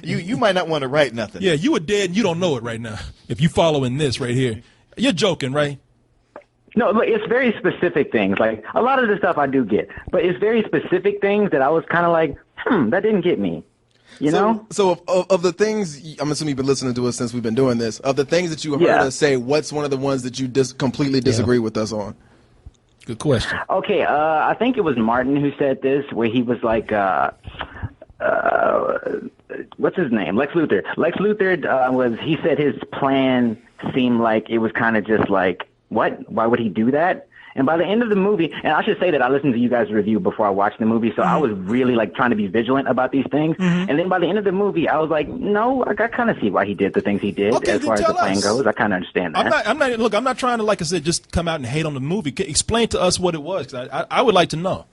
You might not want to write nothing. Yeah, you are dead and you don't know it right now. If you following this right here. You're joking, right? No, look, it's very specific things. Like, a lot of the stuff I do get. But it's very specific things that I was kind of like, that didn't get me. You know? So of the things, I'm assuming you've been listening to us since we've been doing this, of the things that you heard us say, what's one of the ones that you completely disagree with us on? Good question. Okay, I think it was Martin who said this, where he was like, what's his name? Lex Luthor. Lex Luthor he said his plan seemed like it was kind of just like, what? Why would he do that? And by the end of the movie, and I should say that I listened to you guys' review before I watched the movie, so I was really like trying to be vigilant about these things. And then by the end of the movie, I was like, no, I kind of see why he did the things he did as far as the plan goes. I kind of understand that. I'm not trying to, like I said, just come out and hate on the movie. Explain to us what it was, because I would like to know.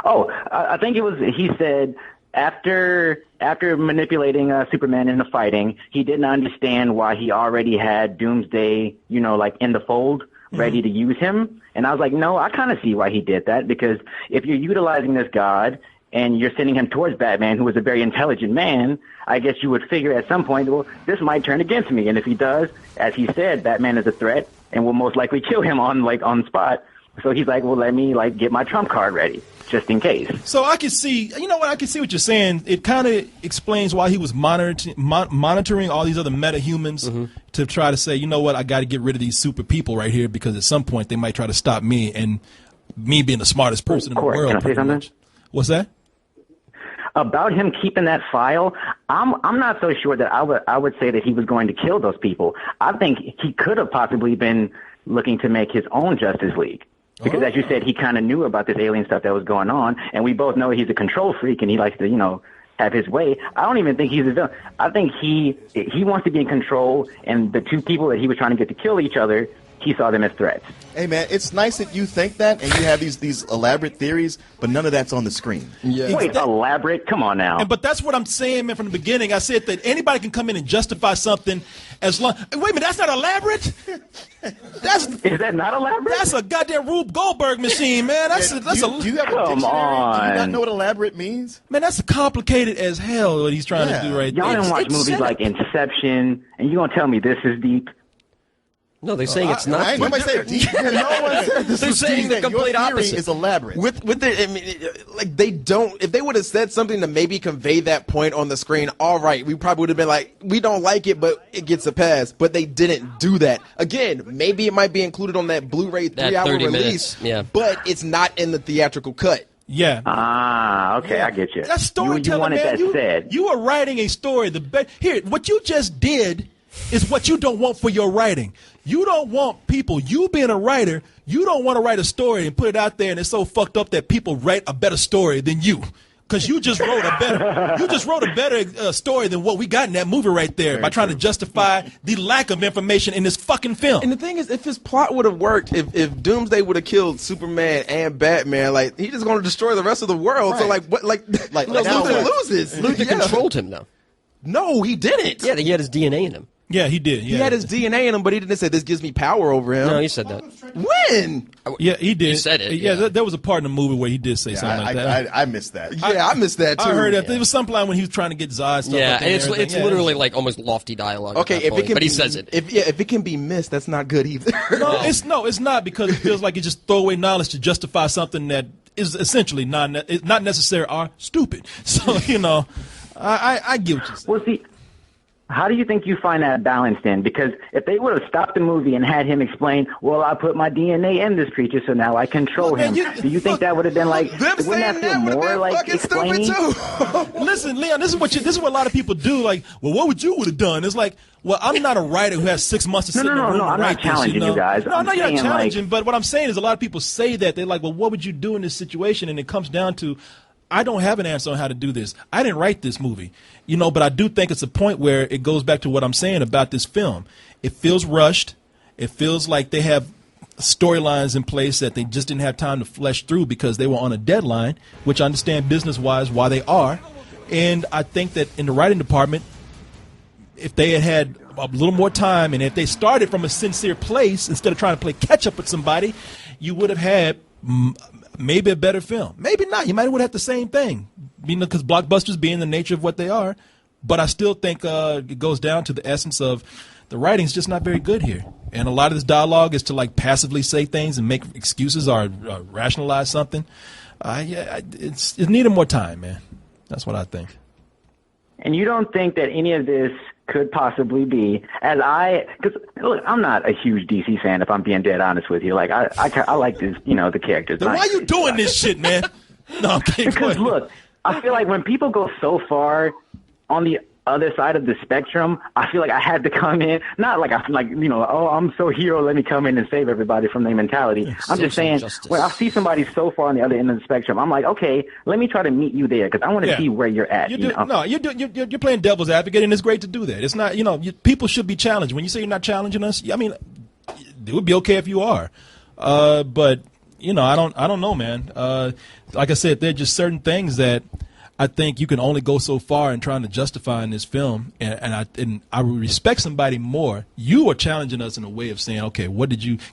Oh, I think it was, he said, after manipulating Superman in the fighting, he didn't understand why he already had Doomsday, like in the fold, ready to use him. And I was like, no, I kind of see why he did that, because if you're utilizing this god and you're sending him towards Batman, who is a very intelligent man, I guess you would figure at some point, well, this might turn against me. And if he does, as he said, Batman is a threat and will most likely kill him on spot. So he's like, well, let me get my trump card ready, just in case. So I can see, I can see what you're saying. It kind of explains why he was monitoring all these other metahumans to try to say, you know what, I got to get rid of these super people right here, because at some point they might try to stop me, and me being the smartest person in the world. Can I say something? What's that? About him keeping that file, I'm not so sure that I would say that he was going to kill those people. I think he could have possibly been looking to make his own Justice League. Because as you said, he kind of knew about this alien stuff that was going on, and we both know he's a control freak and he likes to, have his way. I don't even think he's a villain. I think he wants to be in control, and the two people that he was trying to get to kill each other, he saw them as threats. Hey man, it's nice that you think that and you have these elaborate theories, but none of that's on the screen. Yeah. Wait, elaborate? Come on now. But that's what I'm saying, man, from the beginning. I said that anybody can come in and justify something as long. Wait a minute, that's not elaborate. Is that not elaborate? That's a goddamn Rube Goldberg machine, man. Do you have a dictionary? Do you not know what elaborate means? Man, that's complicated as hell what he's trying to do right there. Y'all didn't watch movies like Inception, and you gonna tell me this is deep? No, they're saying it's not. I ain't gonna say deep. No one said this They're is saying deep. the complete Your theory opposite. is elaborate. They don't. If they would have said something to maybe convey that point on the screen, all right, we probably would have been like, we don't like it, but it gets a pass. But they didn't do that. Again, maybe it might be included on that Blu-ray 3-hour release, but it's not in the theatrical cut. Yeah. Okay, I get you. That's storytelling, you wanted man. that said. You are writing a story. Here, what you just did is what you don't want for your writing. You don't want people, you being a writer, you don't want to write a story and put it out there and it's so fucked up that people write a better story than you. Because you just wrote a better story than what we got in that movie right there by trying to justify the lack of information in this fucking film. And the thing is, if his plot would have worked, if Doomsday would have killed Superman and Batman, he just going to destroy the rest of the world. Right. So Luthor loses. Luthor controlled him, though. No, he didn't. Yeah, he had his DNA in him. Yeah, he did. He had his DNA in him, but he didn't say this gives me power over him. No, he said that. When? Yeah, he did. He said it. Yeah, there was a part in the movie where he did say something like that. I missed that. Yeah, I missed that too. I heard that. There was some line when he was trying to get Zod stuff. Yeah, up there and it's everything. literally like almost lofty dialogue. Okay, at that point, but he says it. If it can be missed, that's not good either. No, it's not, because it feels like it's just throwaway knowledge to justify something that is essentially not necessary or stupid. So I get what you're saying. Well, see, how do you think you find that balance then? Because if they would have stopped the movie and had him explain, well, I put my DNA in this creature, so now I control him. Do you think that would have been like, wouldn't that feel more like explaining? Listen, Leon, this is what a lot of people do. Like, well, what would you would have done? It's like, well, I'm not a writer who has 6 months to sit in the room and I'm write not challenging this, you guys. No, I'm you're not saying, challenging. But what I'm saying is a lot of people say that. They're like, well, what would you do in this situation? And it comes down to, I don't have an answer on how to do this. I didn't write this movie, but I do think it's a point where it goes back to what I'm saying about this film. It feels rushed. It feels like they have storylines in place that they just didn't have time to flesh through because they were on a deadline, which I understand business-wise why they are. And I think that in the writing department, if they had a little more time and if they started from a sincere place instead of trying to play catch-up with somebody, you would have had maybe a better film. Maybe not. You might have had the same thing, because blockbusters being the nature of what they are. But I still think it goes down to the essence of the writing's just not very good here. And a lot of this dialogue is to like passively say things and make excuses or rationalize something. It needed more time, man. That's what I think. And you don't think that any of this could possibly be, because look, I'm not a huge DC fan, if I'm being dead honest with you. Like, I like this, the characters. Then why are you doing this shit, man? No, I'm kidding. Because look, I feel like when people go so far on the other side of the spectrum, I feel like I had to come in, not like I'm so hero, let me come in and save everybody from their mentality. I'm just saying, when I see somebody so far on the other end of the spectrum, I'm like, okay, let me try to meet you there, because I want to see where you're at. No, you're playing devil's advocate, and it's great to do that. It's not, people should be challenged. When you say you're not challenging us, I mean, it would be okay if you are, but I don't know, man. Like I said, there are just certain things that I think you can only go so far in trying to justify in this film, and I would respect somebody more. You are challenging us in a way of saying, okay,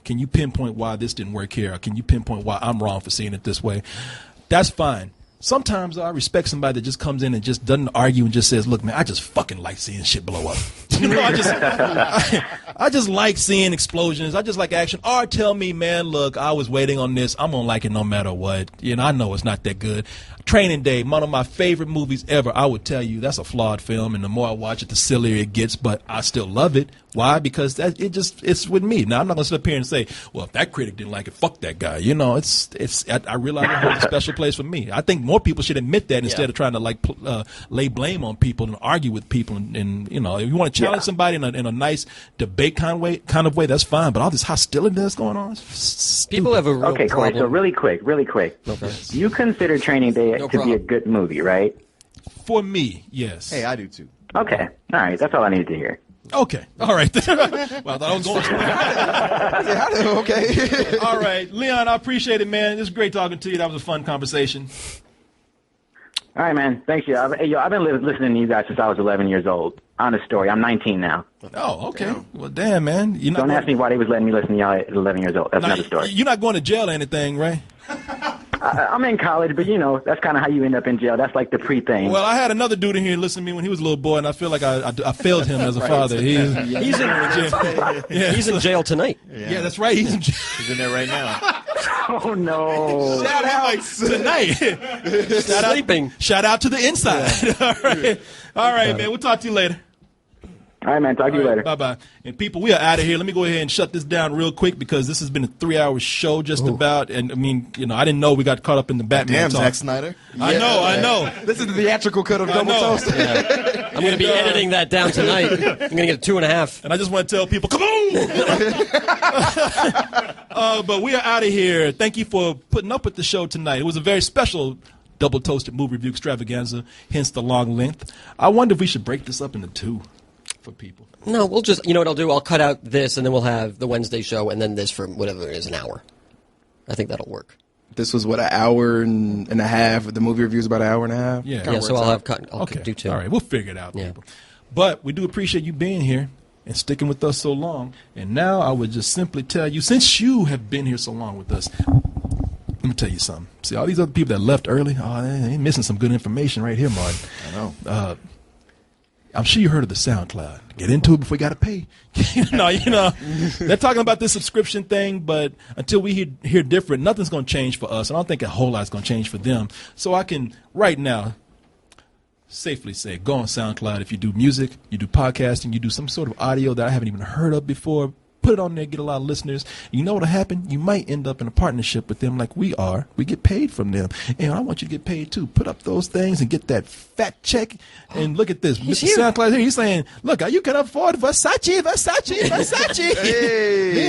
can you pinpoint why this didn't work here? Or can you pinpoint why I'm wrong for seeing it this way? That's fine. Sometimes I respect somebody that just comes in and just doesn't argue and just says, look, man, I just fucking like seeing shit blow up. I just like seeing explosions. I just like action. Or tell me, man, look, I was waiting on this. I'm going to like it no matter what. I know it's not that good. Training Day, one of my favorite movies ever. I would tell you that's a flawed film, and the more I watch it, the sillier it gets, but I still love it. Why? Because it's with me. Now, I'm not going to sit up here and say, well, if that critic didn't like it, fuck that guy. I realize it holds a special place for me. I think more people should admit that instead of trying to lay blame on people and argue with people. And if you want to challenge somebody in a nice debate kind of way, that's fine. But all this hostility that's going on, people have a real okay, Corey. So really quick. Okay. You consider Training Day to be a good movie, right? For me, yes. Hey, I do too. Okay, all right. That's all I needed to hear. Okay. All right. Well, I thought I was going okay. All right. Leon, I appreciate it, man. It was great talking to you. That was a fun conversation. All right, man. Thanks, you. I've been listening to you guys since I was 11 years old. Honest story. I'm 19 now. Oh, okay. Well, damn, man. Don't ask me why they was letting me listen to y'all at 11 years old. That's another story. You're not going to jail or anything, right? I'm in college, but that's kind of how you end up in jail. That's like the pre-thing. Well, I had another dude in here listen to me when he was a little boy, and I feel like I failed him as a father. He's in jail tonight. Yeah, that's right. He's in jail. He's in there right now. Oh, no. Shout out tonight. Shout out to the inside. All right, man. We'll talk to you later. All right, man. Talk to you later. Bye-bye. And people, we are out of here. Let me go ahead and shut this down real quick because this has been a 3-hour show just about. And, I mean, I didn't know we got caught up in the Batman talk. Zack Snyder. I know. This is the theatrical cut of Double Toast. Yeah. I'm going to be editing that down tonight. I'm going to get a 2.5. And I just want to tell people, come on! But we are out of here. Thank you for putting up with the show tonight. It was a very special Double Toasted movie review extravaganza, hence the long length. I wonder if we should break this up into 2. For people. No, we'll just, what I'll do? I'll cut out this, and then we'll have the Wednesday show, and then this for whatever it is, an hour. I think that'll work. This was, an hour and a half? The movie review is about an hour and a half? Yeah, so I'll do 2. All right, we'll figure it out, yeah. people. But we do appreciate you being here. and sticking with us so long. And now I would just simply tell you, since you have been here so long with us, let me tell you something. See, all these other people that left early, they missing some good information right here, Martin. I know. I'm sure you heard of the SoundCloud. Get into it before you got to pay. They're talking about this subscription thing, but until we hear different, nothing's going to change for us. I don't think a whole lot's going to change for them. So I can, right now, safely say, go on SoundCloud. If you do music, you do podcasting, you do some sort of audio that I haven't even heard of before, put it on there, get a lot of listeners. You know what'll happen? You might end up in a partnership with them like we are. We get paid from them. And I want you to get paid too. Put up those things and get that fat check. And look at this. Mr. SoundCloud here, he's saying, look, you can afford Versace. Hey,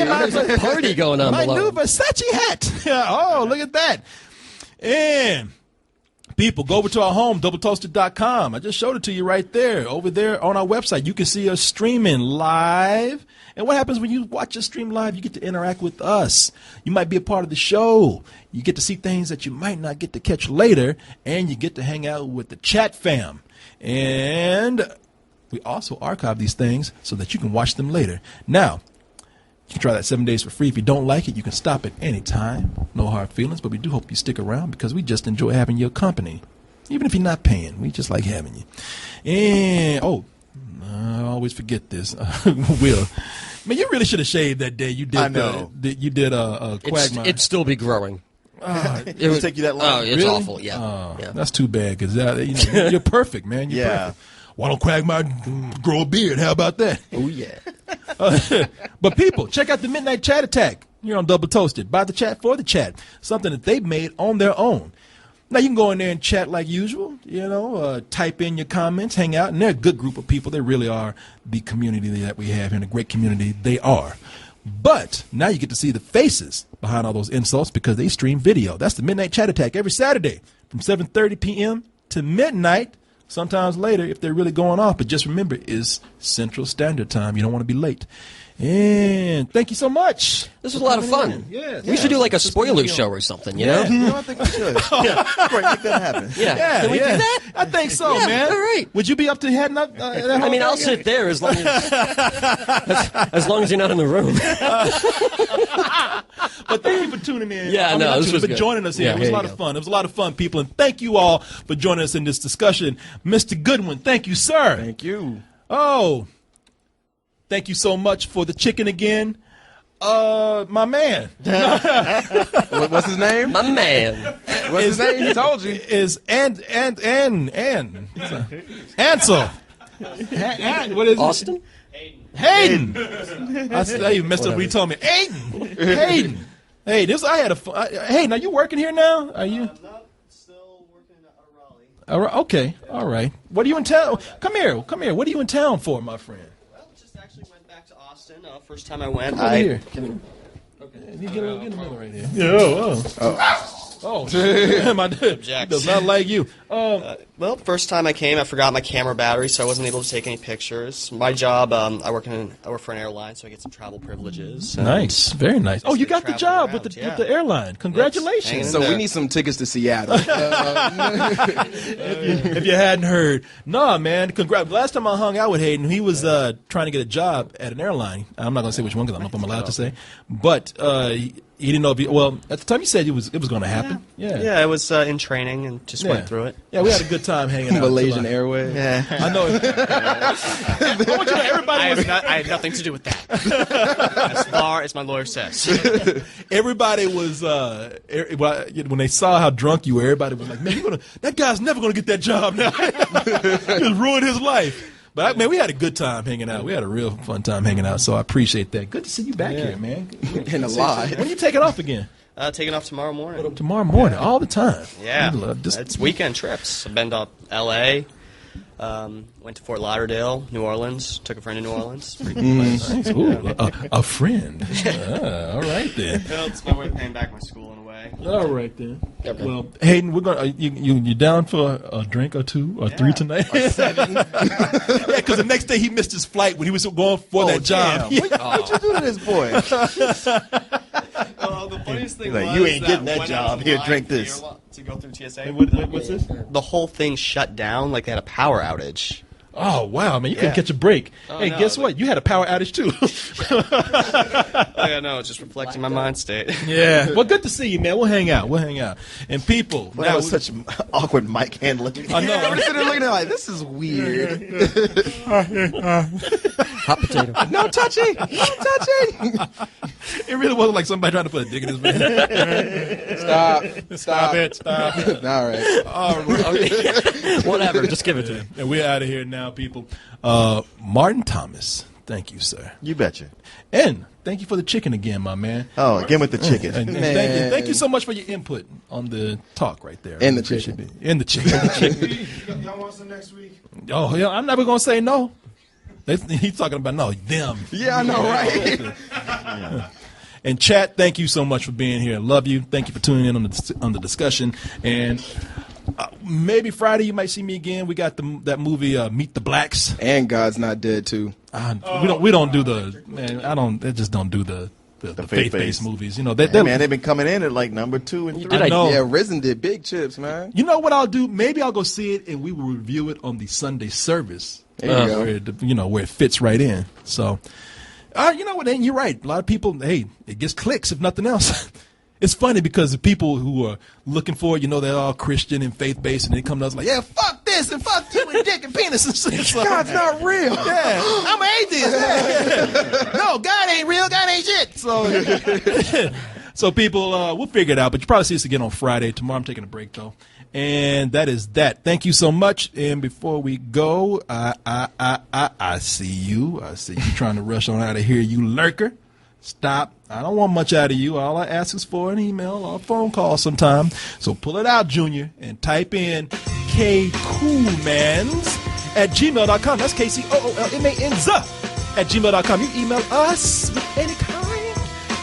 there's a party going on my below. new Versace hat. Oh, look at that. And people, go over to our home, doubletoasted.com. I just showed it to you right there. Over there on our website, you can see us streaming live. And what happens when you watch us stream live? You get to interact with us. You might be a part of the show. You get to see things that you might not get to catch later. And you get to hang out with the chat fam. And we also archive these things so that you can watch them later. Now, you can try that 7 days for free. If you don't like it, you can stop at any time. No hard feelings, but we do hope you stick around because we just enjoy having your company. Even if you're not paying, we just like having you. And, I always forget this. Will. Man, you really should have shaved that day. You did. I know. You did a quagmire. It'd still be growing. It would take you that long. Oh, it's Really? awful. Yeah. Yeah. That's too bad because you're perfect, man. You're perfect. Why don't Quagmire grow a beard? How about that? Oh, yeah. But people, check out the Midnight Chat Attack here on Double Toasted. By the chat, for the chat. Something that they've made on their own. Now, you can go in there and chat like usual, type in your comments, hang out, and they're a good group of people. They really are the community that we have here, and a great community they are. But now you get to see the faces behind all those insults because they stream video. That's the Midnight Chat Attack every Saturday from 7:30 p.m. to midnight, sometimes later if they're really going off. But just remember, it's Central Standard Time. You don't want to be late. And thank you so much. This was a lot of fun. We should do like a spoiler show or something, you know? I think we should. Great, make that happen. Yeah. Can we do that? I think so, man. All right. Would you be up to heading up? I mean, I'll sit there as long as you're not in the room. But thank you for tuning in. This was for good. joining us here. Yeah, It was a lot of fun. It was a lot of fun, people. And thank you all for joining us in this discussion. Mr. Goodwin, thank you, sir. Thank you. Oh, thank you so much for the chicken again. My man. What's his name? My man. What's his name? He told you. Is Ansel. What is Austin? Hayden. I even messed up what he told me. Hayden. Hey, I had a fun. Hayden, are you working here now? Are you? Not still working at Raleigh. Okay. All right. What are you in town? Come here. What are you in town for, my friend? Well, just actually went back to Austin. First time I went. Come over here. Okay. Get in the middle right here. Yeah. Oh, my dude does not like you. Well, first time I came, I forgot my camera battery, so I wasn't able to take any pictures. My job, I work for an airline, so I get some travel privileges. Nice, very nice. Oh, you got the job with the airline. Congratulations! Yes. So we need some tickets to Seattle. If you hadn't heard, man. Congrats. Last time I hung out with Hayden, he was trying to get a job at an airline. I'm not going to say which one because I don't know if I'm allowed to say, but. He didn't know if at the time you said it was going to happen. Yeah, it was in training and just went through it. Yeah, we had a good time hanging out. Malaysian Airways. Yeah. I know. I want you to know everybody I had nothing to do with that. As far as my lawyer says. Everybody was when they saw how drunk you were, everybody was like, man, that guy's never going to get that job now. He ruined his life. But, man, we had a good time hanging out. We had a real fun time hanging out, so I appreciate that. Good to see you back here, man. And alive. When are you taking off again? Taking off tomorrow morning. Tomorrow morning, all the time. Yeah. It's weekend trips. I've been to L.A., went to Fort Lauderdale, New Orleans, took a friend to New Orleans. Pretty cool place. Nice. Ooh, a friend. All right, then. Well, it's my way of paying back my school in a way. All right, then. Okay. Well, Hayden, we're going. You down for a drink or two or three tonight? Or 7. Yeah, because the next day he missed his flight when he was going for that job. What'd you do to this boy? The funniest thing like, was you ain't getting that that when job. I was Here, in drink line this. To go through TSA. What's this? The whole thing shut down like they had a power outage. Oh, wow, man. You couldn't catch a break. Oh, hey, no, guess what? You had a power outage, too. I know, it's just reflecting my mind state. Yeah. Well, good to see you, man. We'll hang out. And people. Well, that was such awkward mic handling. I know. I'm sitting there looking at it like, this is weird. Hot potato. No touching. No touching. It really wasn't like somebody trying to put a dick in his mouth. Stop it. Stop. All right. All right. Whatever. Just give it to me. And we're out of here now, people. Martin Thomas, thank you, sir. You betcha. And thank you for the chicken again, my man. Oh, again with the chicken. And thank you so much for your input on the talk right there. And the chicken. And the chicken. Y'all want some next week? Oh, yeah, I'm never going to say no. He's talking about no, them. Yeah, I know, right? And chat, thank you so much for being here. Love you. Thank you for tuning in on the discussion. And maybe Friday you might see me again. We got that movie Meet the Blacks. And God's Not Dead too. We don't do the man. They just don't do the faith-based movies. You know, man, they've been coming in at like number 2 and 3. I know. Yeah, Risen did big chips, man. You know what I'll do? Maybe I'll go see it and we will review it on the Sunday service. There you go. Where it fits right in. So, you know what? And you're right. A lot of people, it gets clicks if nothing else. It's funny because the people who are looking for it, they're all Christian and faith-based, and they come to us like, yeah, fuck this and fuck you and dick and penis and shit. So, God's not real. Yeah, I'm an atheist. Yeah. No, God ain't real. God ain't shit. So people, we'll figure it out. But you probably see us again on Friday. Tomorrow I'm taking a break, though. And that is that. Thank you so much. And before we go, I see you. I see you trying to rush on out of here, you lurker. Stop. I don't want much out of you. All I ask is for an email or a phone call sometime. So pull it out, Junior, and type in kcoolmans@gmail.com. That's KCOOLMANZ @gmail.com. You email us with any kind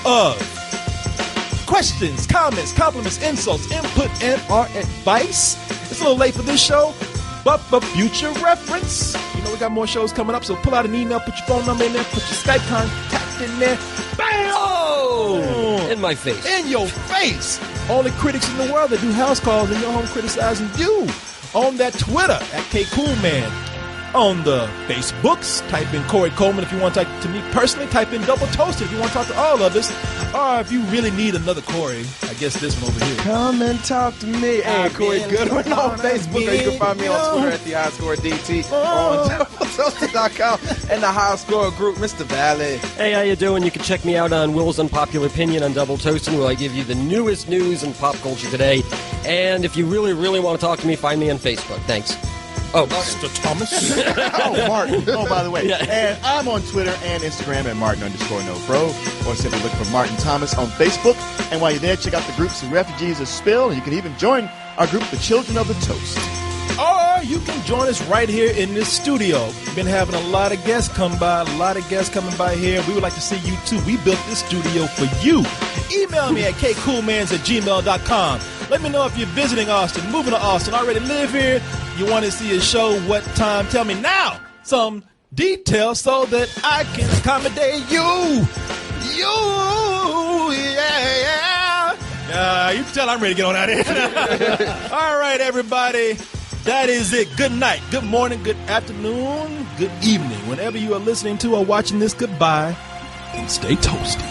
of questions, comments, compliments, insults, input, and our advice. It's a little late for this show, but for future reference, we got more shows coming up. So pull out an email, put your phone number in there, put your Skype contact in there. Bam! Oh! In my face. In your face. Only critics in the world that do house calls in your home criticizing you. On that Twitter @KCoolman. On the Facebooks, type in Korey Coleman if you want to talk to me personally. Type in Double Toasted if you want to talk to all of us. Or if you really need another Korey, I guess this one over here. Come and talk to me. Hey, Corey Goodwin on Facebook. Or you can find me on Twitter at the HighScoreDT. On DoubleToasted.com and the High Score Group, Mr. Valley. Hey, how you doing? You can check me out on Will's Unpopular Opinion on Double Toasted, where I give you the newest news and pop culture today. And if you really, really want to talk to me, find me on Facebook. Thanks. Oh, Mr. Thomas. Oh, Martin. Oh, by the way. Yeah. And I'm on Twitter and Instagram at Martin_NoPro. Or simply look for Martin Thomas on Facebook. And while you're there, check out the groups of Refugees of Spill. And you can even join our group, the Children of the Toast. Or you can join us right here in this studio. We've been having a lot of guests come by, coming by here. We would like to see you too. We built this studio for you. Email me at kcoolmans@gmail.com. Let me know if you're visiting Austin, moving to Austin, already live here. You want to see a show, what time? Tell me now some details so that I can accommodate you. You can tell I'm ready to get on out of here. All right, everybody. That is it. Good night, good morning, good afternoon, good evening. Whenever you are listening to or watching this, goodbye and stay toasty.